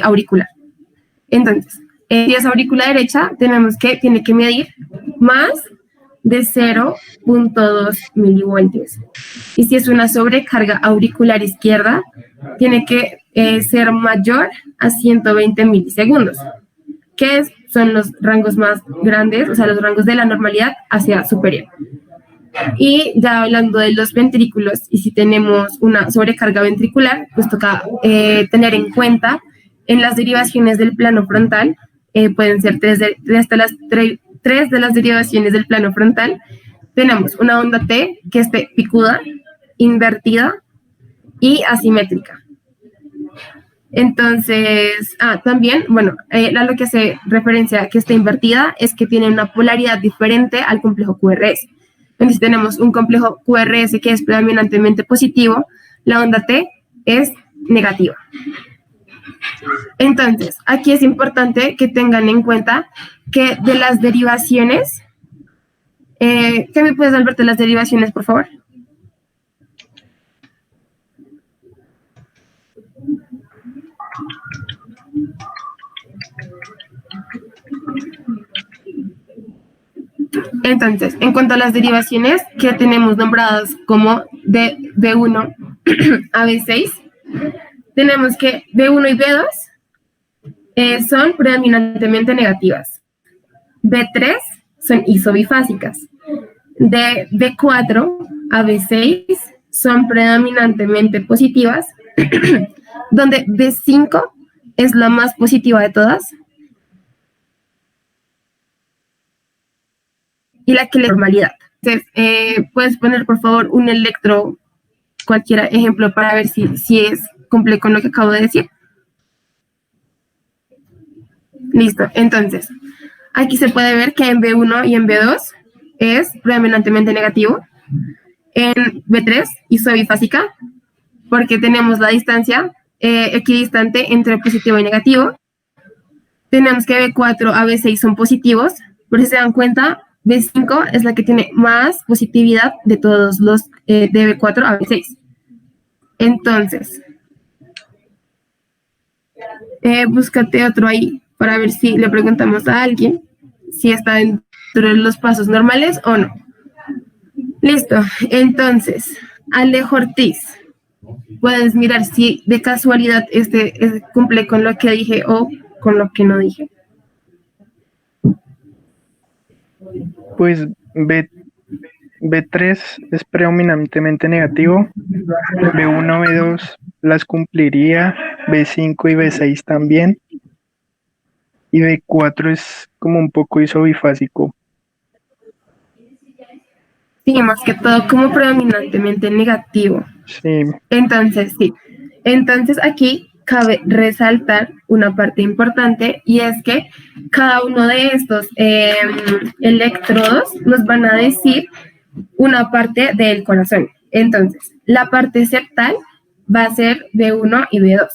auricular. Entonces, si es aurícula derecha, tiene que medir más de 0.2 milivoltios. Y si es una sobrecarga auricular izquierda, tiene que ser mayor a 120 milisegundos, que son los rangos más grandes, o sea, los rangos de la normalidad hacia superior. Y ya hablando de los ventrículos, y si tenemos una sobrecarga ventricular, pues toca tener en cuenta en las derivaciones del plano frontal, pueden ser tres de las derivaciones del plano frontal. Tenemos una onda T que esté picuda, invertida y asimétrica. Entonces, también, bueno, lo que hace referencia a que esté invertida es que tiene una polaridad diferente al complejo QRS. Entonces, tenemos un complejo QRS que es predominantemente positivo, la onda T es negativa. Entonces, aquí es importante que tengan en cuenta que de las derivaciones, ¿qué me puedes dar de las derivaciones, por favor? Entonces, en cuanto a las derivaciones que tenemos nombradas como de B1 a B6, tenemos que B1 y B2 son predominantemente negativas. B3 son isobifásicas. De B4 a B6 son predominantemente positivas, donde B5 es la más positiva de todas y la que le da normalidad. Entonces, puedes poner, por favor, un electro, cualquier ejemplo, para ver si es cumple con lo que acabo de decir. Listo, entonces, aquí se puede ver que en B1 y en B2 es predominantemente negativo. En B3, isobifásica, porque tenemos la distancia equidistante entre positivo y negativo. Tenemos que B4 a B6 son positivos, pero si se dan cuenta, B5 es la que tiene más positividad de todos los de B4 a B6. Entonces, búscate otro ahí para ver si le preguntamos a alguien si está dentro de los pasos normales o no. Listo, entonces, Alejo Ortiz, puedes mirar si de casualidad cumple con lo que dije o con lo que no dije. Pues B3 es predominantemente negativo, B1, B2 las cumpliría, B5 y B6 también, y B4 es como un poco isobifásico. Sí, más que todo como predominantemente negativo. Sí. Entonces, sí. Entonces, aquí cabe resaltar una parte importante y es que cada uno de estos electrodos nos van a decir una parte del corazón. Entonces, la parte septal va a ser B1 y B2.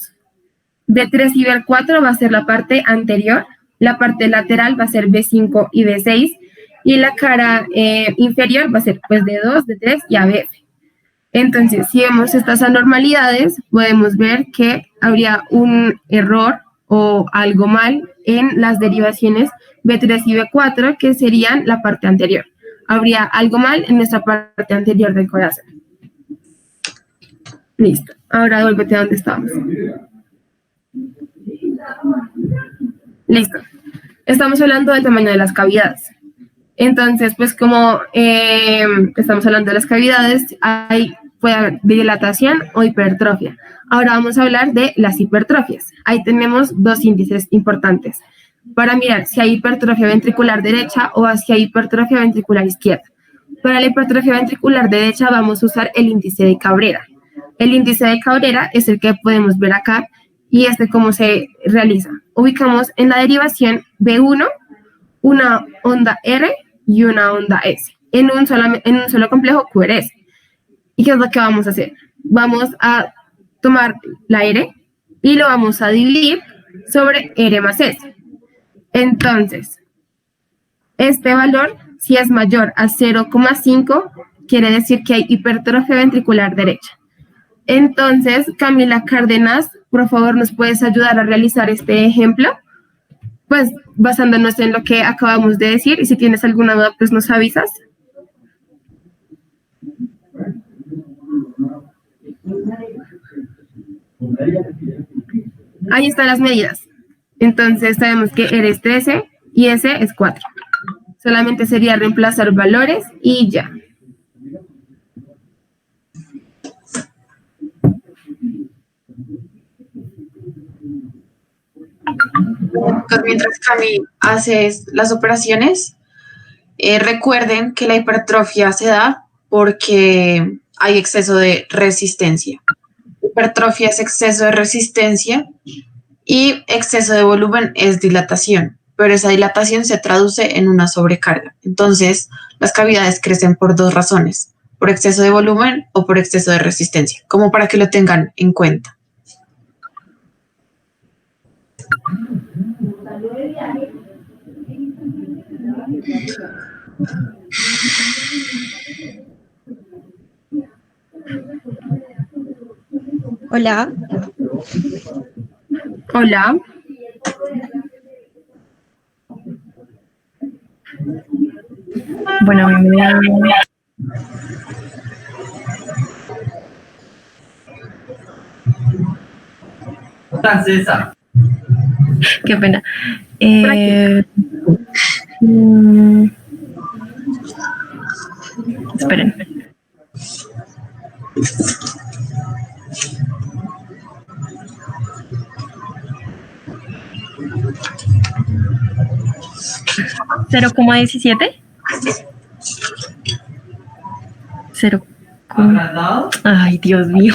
B3 y B4 va a ser la parte anterior, la parte lateral va a ser B5 y B6 y la cara inferior va a ser pues D2, D3 y ABF. Entonces, si vemos estas anormalidades, podemos ver que habría un error o algo mal en las derivaciones B3 y B4, que serían la parte anterior. Habría algo mal en nuestra parte anterior del corazón. Listo. Ahora vuélvete a donde estábamos. Listo. Estamos hablando del tamaño de las cavidades. Entonces, pues como estamos hablando de las cavidades, puede haber dilatación o hipertrofia. Ahora vamos a hablar de las hipertrofias. Ahí tenemos dos índices importantes para mirar si hay hipertrofia ventricular derecha o si hay hipertrofia ventricular izquierda. Para la hipertrofia ventricular derecha vamos a usar el índice de Cabrera. El índice de Cabrera es el que podemos ver acá y cómo se realiza. Ubicamos en la derivación B1 una onda R y una onda S en un solo complejo QRS. ¿Y qué es lo que vamos a hacer? Vamos a tomar la R y lo vamos a dividir sobre R más S. Entonces, este valor, si es mayor a 0,5, quiere decir que hay hipertrofia ventricular derecha. Entonces, Camila Cárdenas, por favor, ¿nos puedes ayudar a realizar este ejemplo? Pues basándonos en lo que acabamos de decir, y si tienes alguna duda, pues nos avisas. Ahí están las medidas. Entonces sabemos que R es 13 y S es 4. Solamente sería reemplazar valores y ya. Pues mientras Cami hace las operaciones, recuerden que la hipertrofia se da porque hay exceso de resistencia. Hipertrofia es exceso de resistencia y exceso de volumen es dilatación, pero esa dilatación se traduce en una sobrecarga. Entonces, las cavidades crecen por dos razones, por exceso de volumen o por exceso de resistencia, como para que lo tengan en cuenta. Hola. Hola. Bueno, Francesa. qué pena. Esperen. ¿0,17? 0. Ay, Dios mío.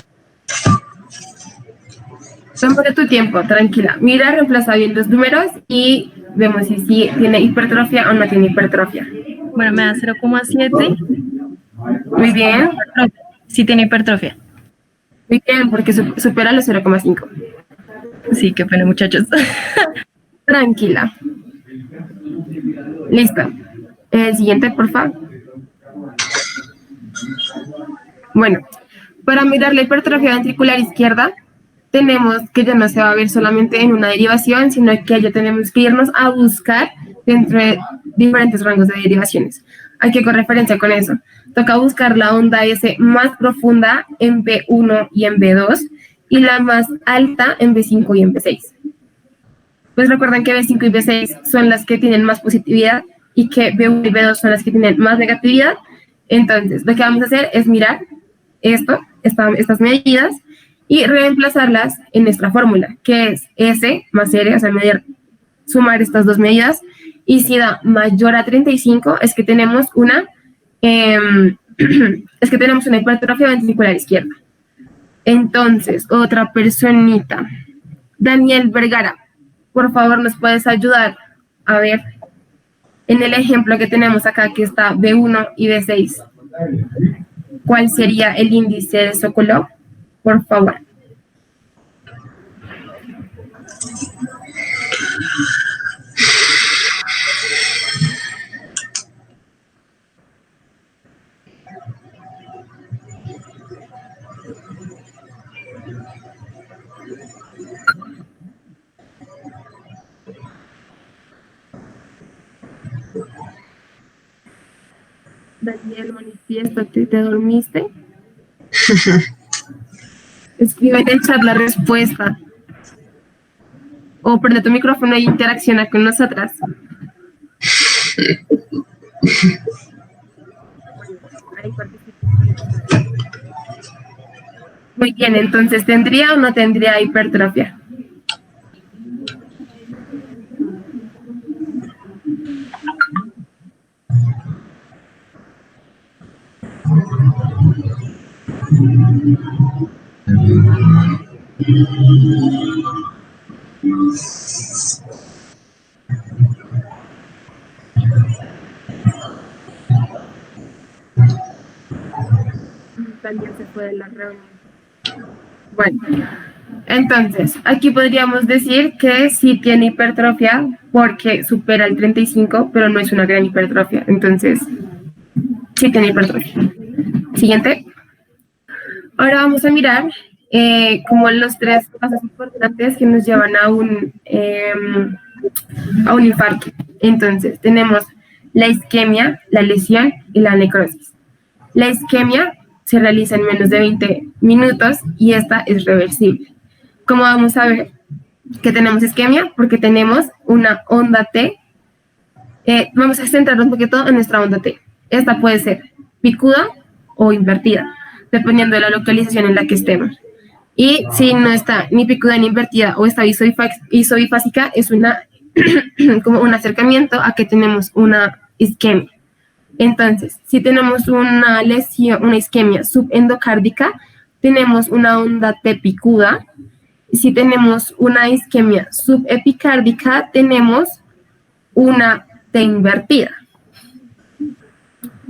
Tómate tu tiempo, tranquila. Mira, reemplaza bien los números y vemos si tiene hipertrofia o no tiene hipertrofia. Bueno, me da 0,7. Muy bien. Sí tiene hipertrofia. Muy bien, porque supera los 0,5. Sí, qué pena, muchachos. Tranquila. Listo. El siguiente, por favor. Bueno, para mirar la hipertrofia ventricular izquierda, tenemos que ya no se va a ver solamente en una derivación, sino que ya tenemos que irnos a buscar dentro de diferentes rangos de derivaciones. Hay que con referencia con eso. Toca buscar la onda S más profunda en B1 y en B2 y la más alta en B5 y en B6. Pues recuerden que B5 y B6 son las que tienen más positividad y que B1 y B2 son las que tienen más negatividad. Entonces, lo que vamos a hacer es mirar estas medidas y reemplazarlas en nuestra fórmula, que es S más R, o sea, sumar estas dos medidas, y si da mayor a 35 es que tenemos una hipertrofia ventricular izquierda. Entonces, otra personita, Daniel Vergara, por favor, ¿nos puedes ayudar a ver en el ejemplo que tenemos acá, que está B1 y B6, cuál sería el índice de Sokolov? Por favor. Y el manifiesto, ¿te dormiste? Escribe en el chat la respuesta. O prende tu micrófono y interacciona con nosotras. Ahí participa. Muy bien, entonces, ¿tendría o no tendría hipertrofia? También se fue de la reunión. Bueno, entonces, aquí podríamos decir que sí tiene hipertrofia porque supera el 35, pero no es una gran hipertrofia. Entonces, sí tiene hipertrofia. Siguiente. Ahora vamos a mirar como los tres pasos importantes que nos llevan a un infarto. Entonces, tenemos la isquemia, la lesión y la necrosis. La isquemia se realiza en menos de 20 minutos y esta es reversible. ¿Cómo vamos a ver que tenemos isquemia? Porque tenemos una onda T. Vamos a centrarnos un poquito en nuestra onda T. Esta puede ser picuda o invertida, dependiendo de la localización en la que estemos. Y si no está ni picuda ni invertida o está isobifásica, es como un acercamiento a que tenemos una isquemia. Entonces, si tenemos una lesión, una isquemia subendocárdica, tenemos una onda T picuda. Si tenemos una isquemia subepicárdica, tenemos una T invertida.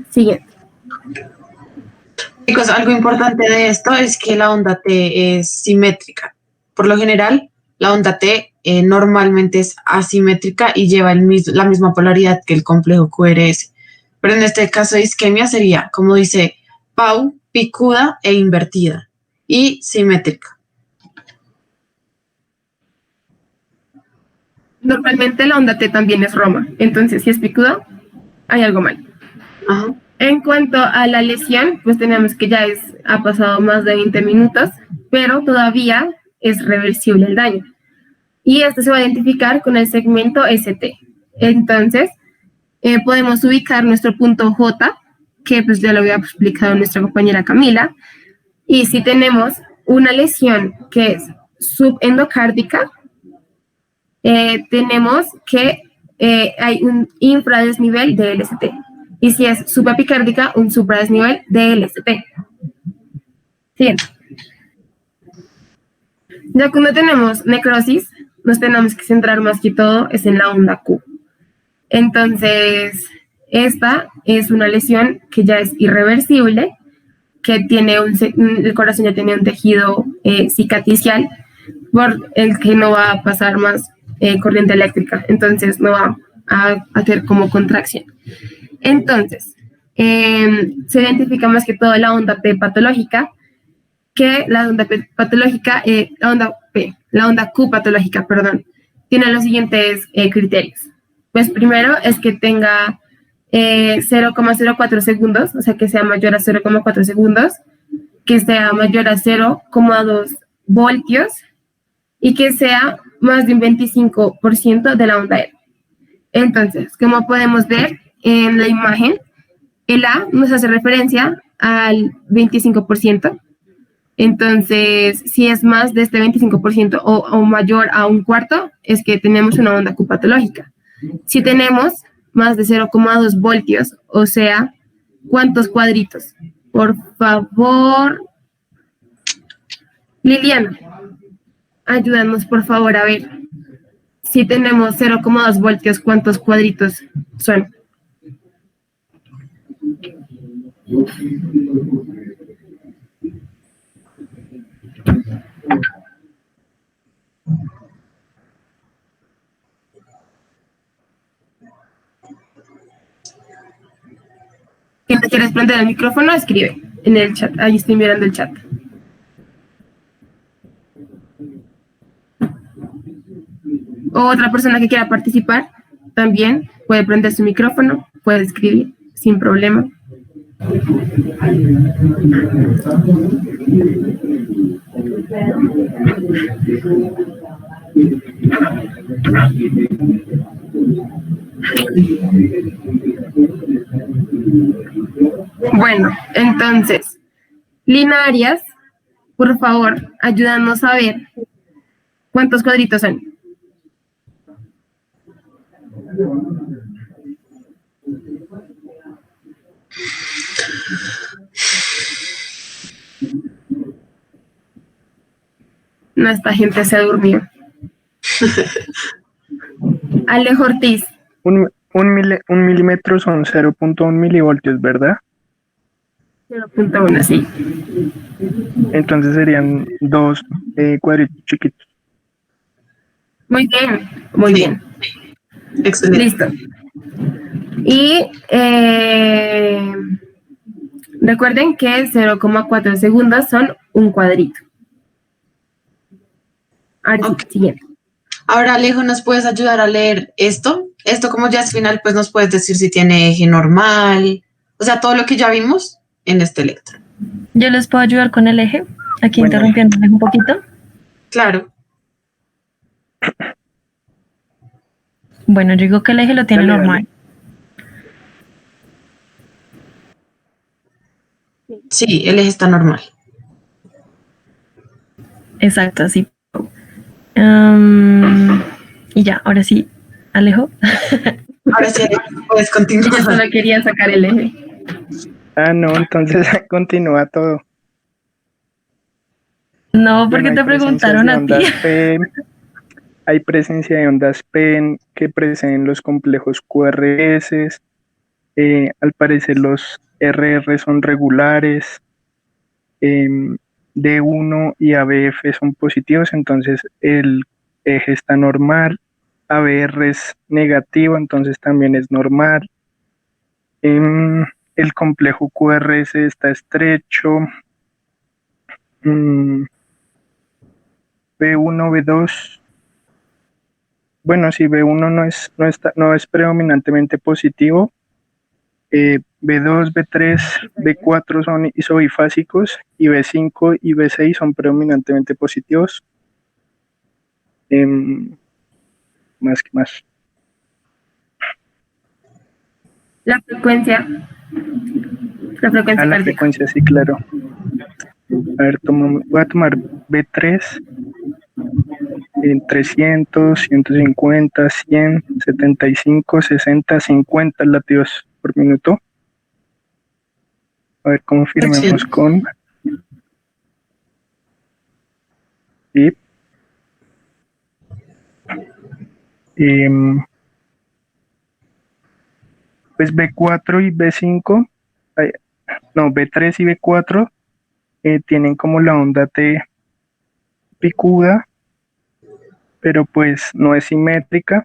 Siguiente. Chicos, algo importante de esto es que la onda T es simétrica. Por lo general, la onda T normalmente es asimétrica y lleva la misma polaridad que el complejo QRS. Pero en este caso de isquemia sería, como dice Pau, picuda e invertida y simétrica. Normalmente la onda T también es Roma, entonces si es picuda, hay algo mal. Ajá. En cuanto a la lesión, pues tenemos que ya ha pasado más de 20 minutos, pero todavía es reversible el daño. Y esto se va a identificar con el segmento ST. Entonces, podemos ubicar nuestro punto J, que pues ya lo había explicado nuestra compañera Camila, y si tenemos una lesión que es subendocárdica, tenemos que hay un infradesnivel de LST, y si es subepicárdica, un supradesnivel de LST. Siguiente. Ya cuando tenemos necrosis, nos tenemos que centrar más que todo es en la onda Q. Entonces, esta es una lesión que ya es irreversible, que tiene el corazón ya tiene un tejido cicatricial por el que no va a pasar más corriente eléctrica, entonces no va a hacer como contracción. Entonces, se identifica más que todo la onda P patológica, que la onda P patológica, la onda Q patológica, perdón, tiene los siguientes criterios. Pues primero es que tenga 0,04 segundos, o sea que sea mayor a 0,4 segundos, que sea mayor a 0,2 voltios y que sea más de un 25% de la onda R. Entonces, como podemos ver en la imagen, el A nos hace referencia al 25%. Entonces, si es más de este 25% o mayor a un cuarto, es que tenemos una onda Q patológica. Si tenemos más de 0,2 voltios, o sea, ¿cuántos cuadritos? Por favor, Liliana, ayúdanos por favor a ver. Si tenemos 0,2 voltios, ¿cuántos cuadritos son? Si no quieres prender el micrófono, escribe en el chat. Ahí estoy mirando el chat. O otra persona que quiera participar también puede prender su micrófono, puede escribir sin problema. Bueno, entonces, Lina Arias, por favor, ayúdanos a ver cuántos cuadritos son. No, esta gente se durmió. Alejo Ortiz. Un milímetro son 0.1 milivoltios, ¿verdad? 0.1, sí. Entonces serían dos cuadritos chiquitos. Muy bien, muy Sí. bien. Excelente. Listo. Y recuerden que 0,4 segundos son un cuadrito. Ahora sí, Ok. siguiente. Ahora, Alejo, ¿nos puedes ayudar a leer esto? Esto, como ya es final, pues nos puedes decir si tiene eje normal, o sea, todo lo que ya vimos en este electro. Yo les puedo ayudar con el eje, aquí Bueno. interrumpiéndoles un poquito. Claro. Bueno, yo digo que el eje lo tiene Dale, normal. Sí, el eje está normal. Exacto, así. Y ya, ahora sí, Alejo. Ahora sí, Alejo, puedes Yo continuar. solo quería sacar el eje. Ah, no, entonces continúa todo. No, porque Bueno, hay te preguntaron presencias de a ti. ondas P, hay presencia de ondas P que preceden los complejos QRS. Al parecer los RR son regulares. D1 y ABF son positivos, entonces el eje está normal. ABR es negativo, entonces también es normal. El complejo QRS está estrecho. B1, B2. Bueno, si B1 no es predominantemente positivo, B2, B3, B4 son isobifásicos y B5 y B6 son predominantemente positivos. Más que más. La frecuencia. La frecuencia La cardíaca. frecuencia, sí, claro. A ver, voy a tomar B3 en 300, 150, 100, 75, 60, 50 latidos por minuto. A ver, confirmemos con... Y, pues B4 y B5, no, B3 y B4 tienen como la onda T picuda, pero pues no es simétrica,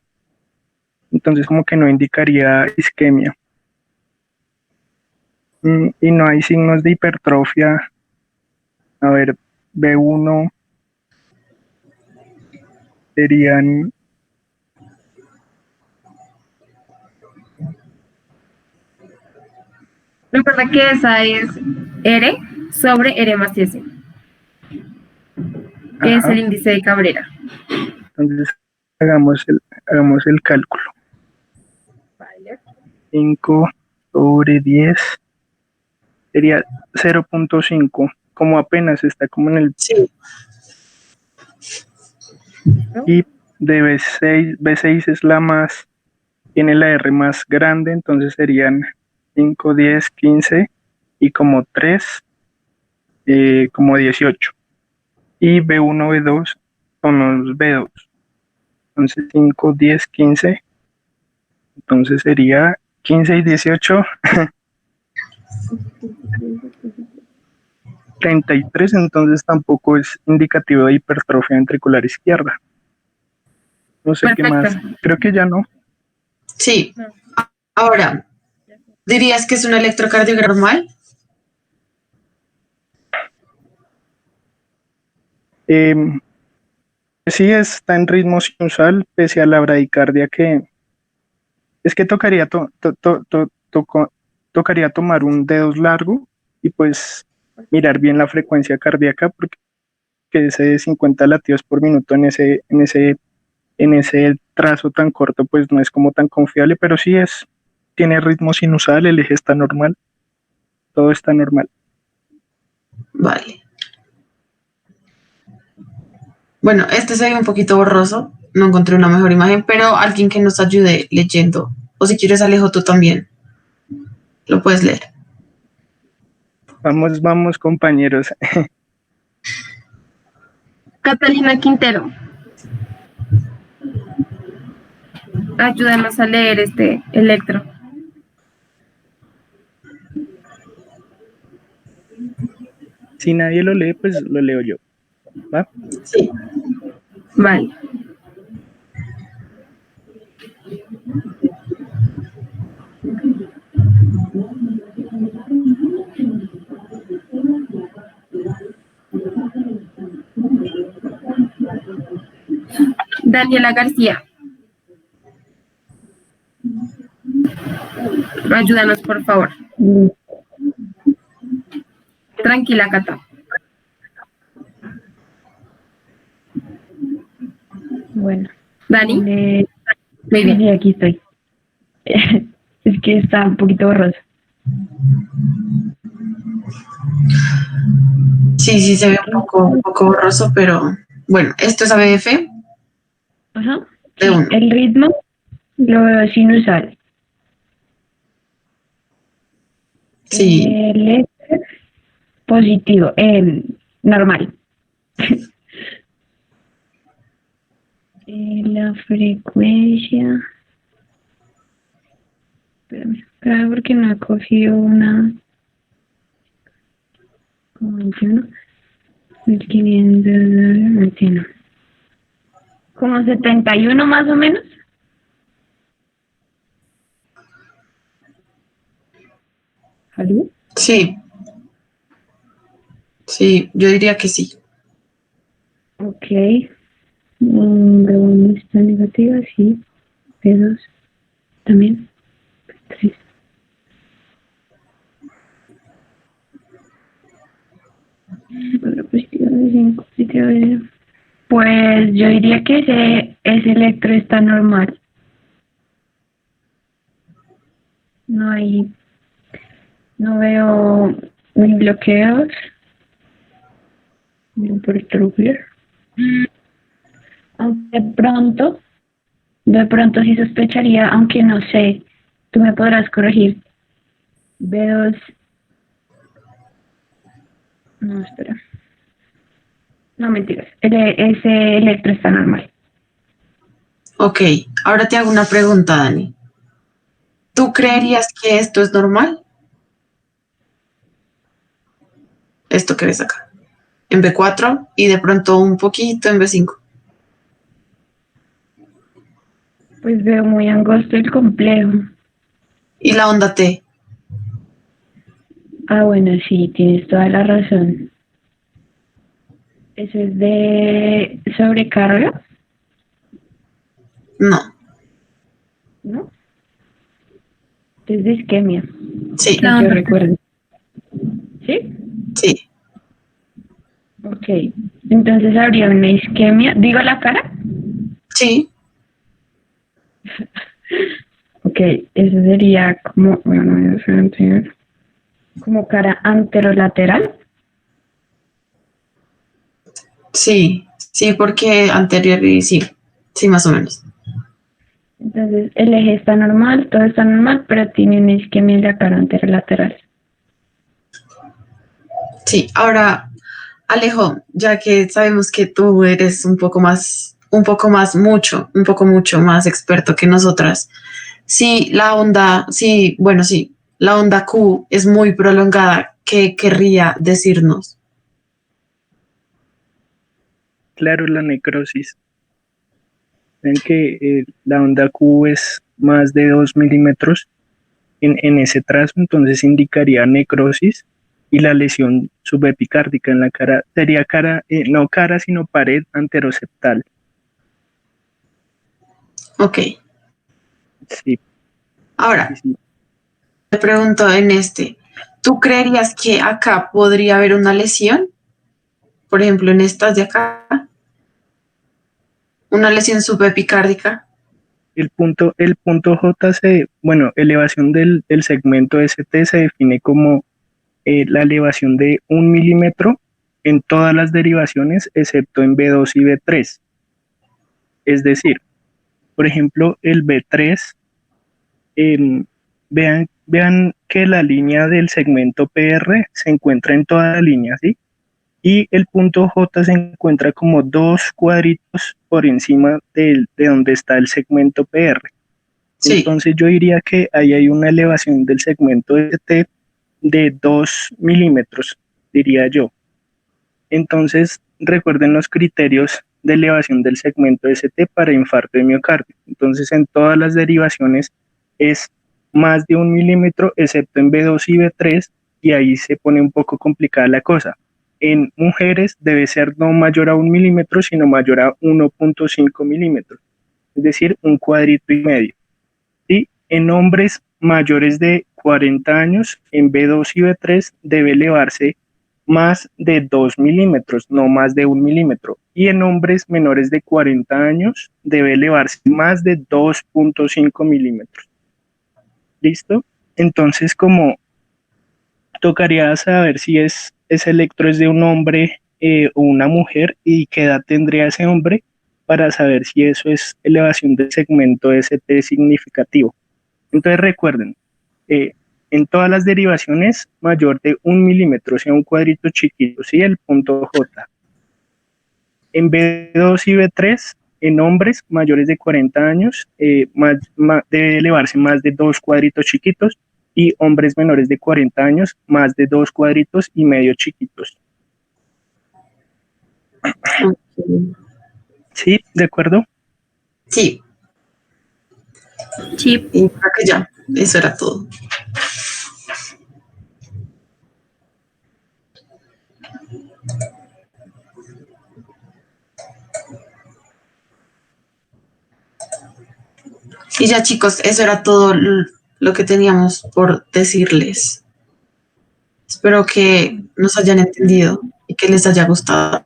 entonces como que no indicaría isquemia. Y no hay signos de hipertrofia. A ver, B1 serían... Recuerda que esa es R sobre R más S, que es Ajá. el índice de Cabrera. Entonces hagamos el cálculo. 5 sobre 10 sería 0.5, como apenas está como en el... Sí. Y de B6 es la más, tiene la R más grande, entonces serían 5, 10, 15 y como 3, como 18. Y B1, B2 son los B2. Entonces 5, 10, 15. Entonces sería 15 y 18. 33, entonces tampoco es indicativo de hipertrofia ventricular izquierda. No sé qué más. Creo que ya no. Sí. Ahora, ¿dirías que es un electrocardiograma normal? Sí, está en ritmo sinusal, pese a la bradicardia que... Es que tocaría tocaría tomar un dedo largo y pues mirar bien la frecuencia cardíaca porque ese de 50 latidos por minuto en ese trazo tan corto pues no es como tan confiable, pero sí tiene ritmo sinusal, el eje está normal, todo está normal. Vale. Bueno, este se ve un poquito borroso, no encontré una mejor imagen, pero alguien que nos ayude leyendo, o si quieres Alejo tú también, lo puedes leer. Vamos compañeros. Catalina Quintero, ayúdanos a leer este electro. Si nadie lo lee, pues lo leo yo. ¿Va? Sí. Vale. Daniela García. Ayúdanos, por favor. Tranquila, Cata. Bueno. Dani. Muy bien. Sí, aquí estoy. Es que está un poquito borroso. Sí, se ve un poco borroso, pero bueno, esto es ABF. Ajá. De uno. El ritmo lo veo sinusal. Sí. El éter positivo, normal. La frecuencia. Espérame, porque no he cogido una. Como 21. 1521. Como 71 más o menos. ¿Aló? Sí. Sí, yo diría que sí. Ok. B1 está negativa, sí. B2 también. 3. Positiva de 5, positiva de... Pues yo diría que ese electro está normal. No veo ni bloqueos, ni hipertrofia. Aunque de pronto sí sospecharía, aunque no sé, tú me podrás corregir. B2, no, espera. No, mentiras, ese electro está normal. Ok, ahora te hago una pregunta, Dani. ¿Tú creerías que esto es normal? Esto que ves acá. En B4 y de pronto un poquito en B5. Pues veo muy angosto el complejo. ¿Y la onda T? Ah, bueno, sí, tienes toda la razón. ¿Eso es de sobrecarga? No. ¿No? Es de isquemia. Sí. Que yo recuerdo. ¿Sí? Sí. Ok. Entonces habría una isquemia. ¿Digo la cara? Sí. Ok, eso sería como, bueno, como cara anterolateral. Sí, porque anterior y sí, más o menos. Entonces el eje está normal, todo está normal, pero tiene una isquemia en la cara anterolateral. Sí, ahora, Alejo, ya que sabemos que tú eres un poco mucho más experto que nosotras, la onda Q es muy prolongada, ¿qué querría decirnos? Claro, la necrosis. Ven que la onda Q es más de 2 milímetros en ese trazo, entonces indicaría necrosis y la lesión subepicárdica en la cara sería no cara, sino pared anteroseptal. Ok. Sí. Ahora, Sí. pregunto en este, ¿tú creerías que acá podría haber una lesión? Por ejemplo, en estas de acá, una lesión subepicárdica. El punto J bueno, elevación del segmento ST se define como la elevación de 1 milímetro en todas las derivaciones excepto en B2 y B3. Es decir, por ejemplo, el B3, vean que la línea del segmento PR se encuentra en toda la línea, ¿sí? Y el punto J se encuentra como 2 cuadritos por encima de donde está el segmento PR. Sí. Entonces yo diría que ahí hay una elevación del segmento ST de 2 milímetros, diría yo. Entonces recuerden los criterios de elevación del segmento ST para infarto de miocardio. Entonces en todas las derivaciones es más de 1 milímetro, excepto en B2 y B3, y ahí se pone un poco complicada la cosa. En mujeres debe ser no mayor a 1 milímetro, sino mayor a 1.5 milímetros, es decir, 1,5 cuadritos. Y en hombres mayores de 40 años, en B2 y B3 debe elevarse más de 2 milímetros, no más de 1 milímetro. Y en hombres menores de 40 años debe elevarse más de 2.5 milímetros. ¿Listo? Entonces, como tocaría saber si ese electro es de un hombre o una mujer y qué edad tendría ese hombre para saber si eso es elevación del segmento ST significativo. Entonces recuerden, en todas las derivaciones mayor de 1 milímetro, sea un cuadrito chiquito, ¿sí? El punto J. En B2 y B3, en hombres mayores de 40 años, debe elevarse más de 2 cuadritos chiquitos, y hombres menores de 40 años, más de 2 cuadritos y medio chiquitos. ¿Sí? ¿De acuerdo? Sí. Sí. Y creo que ya, eso era todo. Y ya, chicos, eso era todo lo que teníamos por decirles. Espero que nos hayan entendido y que les haya gustado.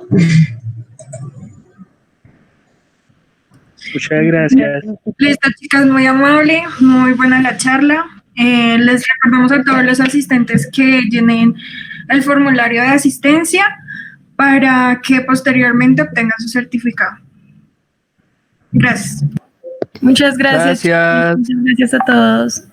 Muchas gracias. Listo, chicas, muy amable, muy buena la charla. Les recordamos a todos los asistentes que llenen el formulario de asistencia para que posteriormente obtengan su certificado. Gracias. Muchas gracias. Gracias. Muchas gracias a todos.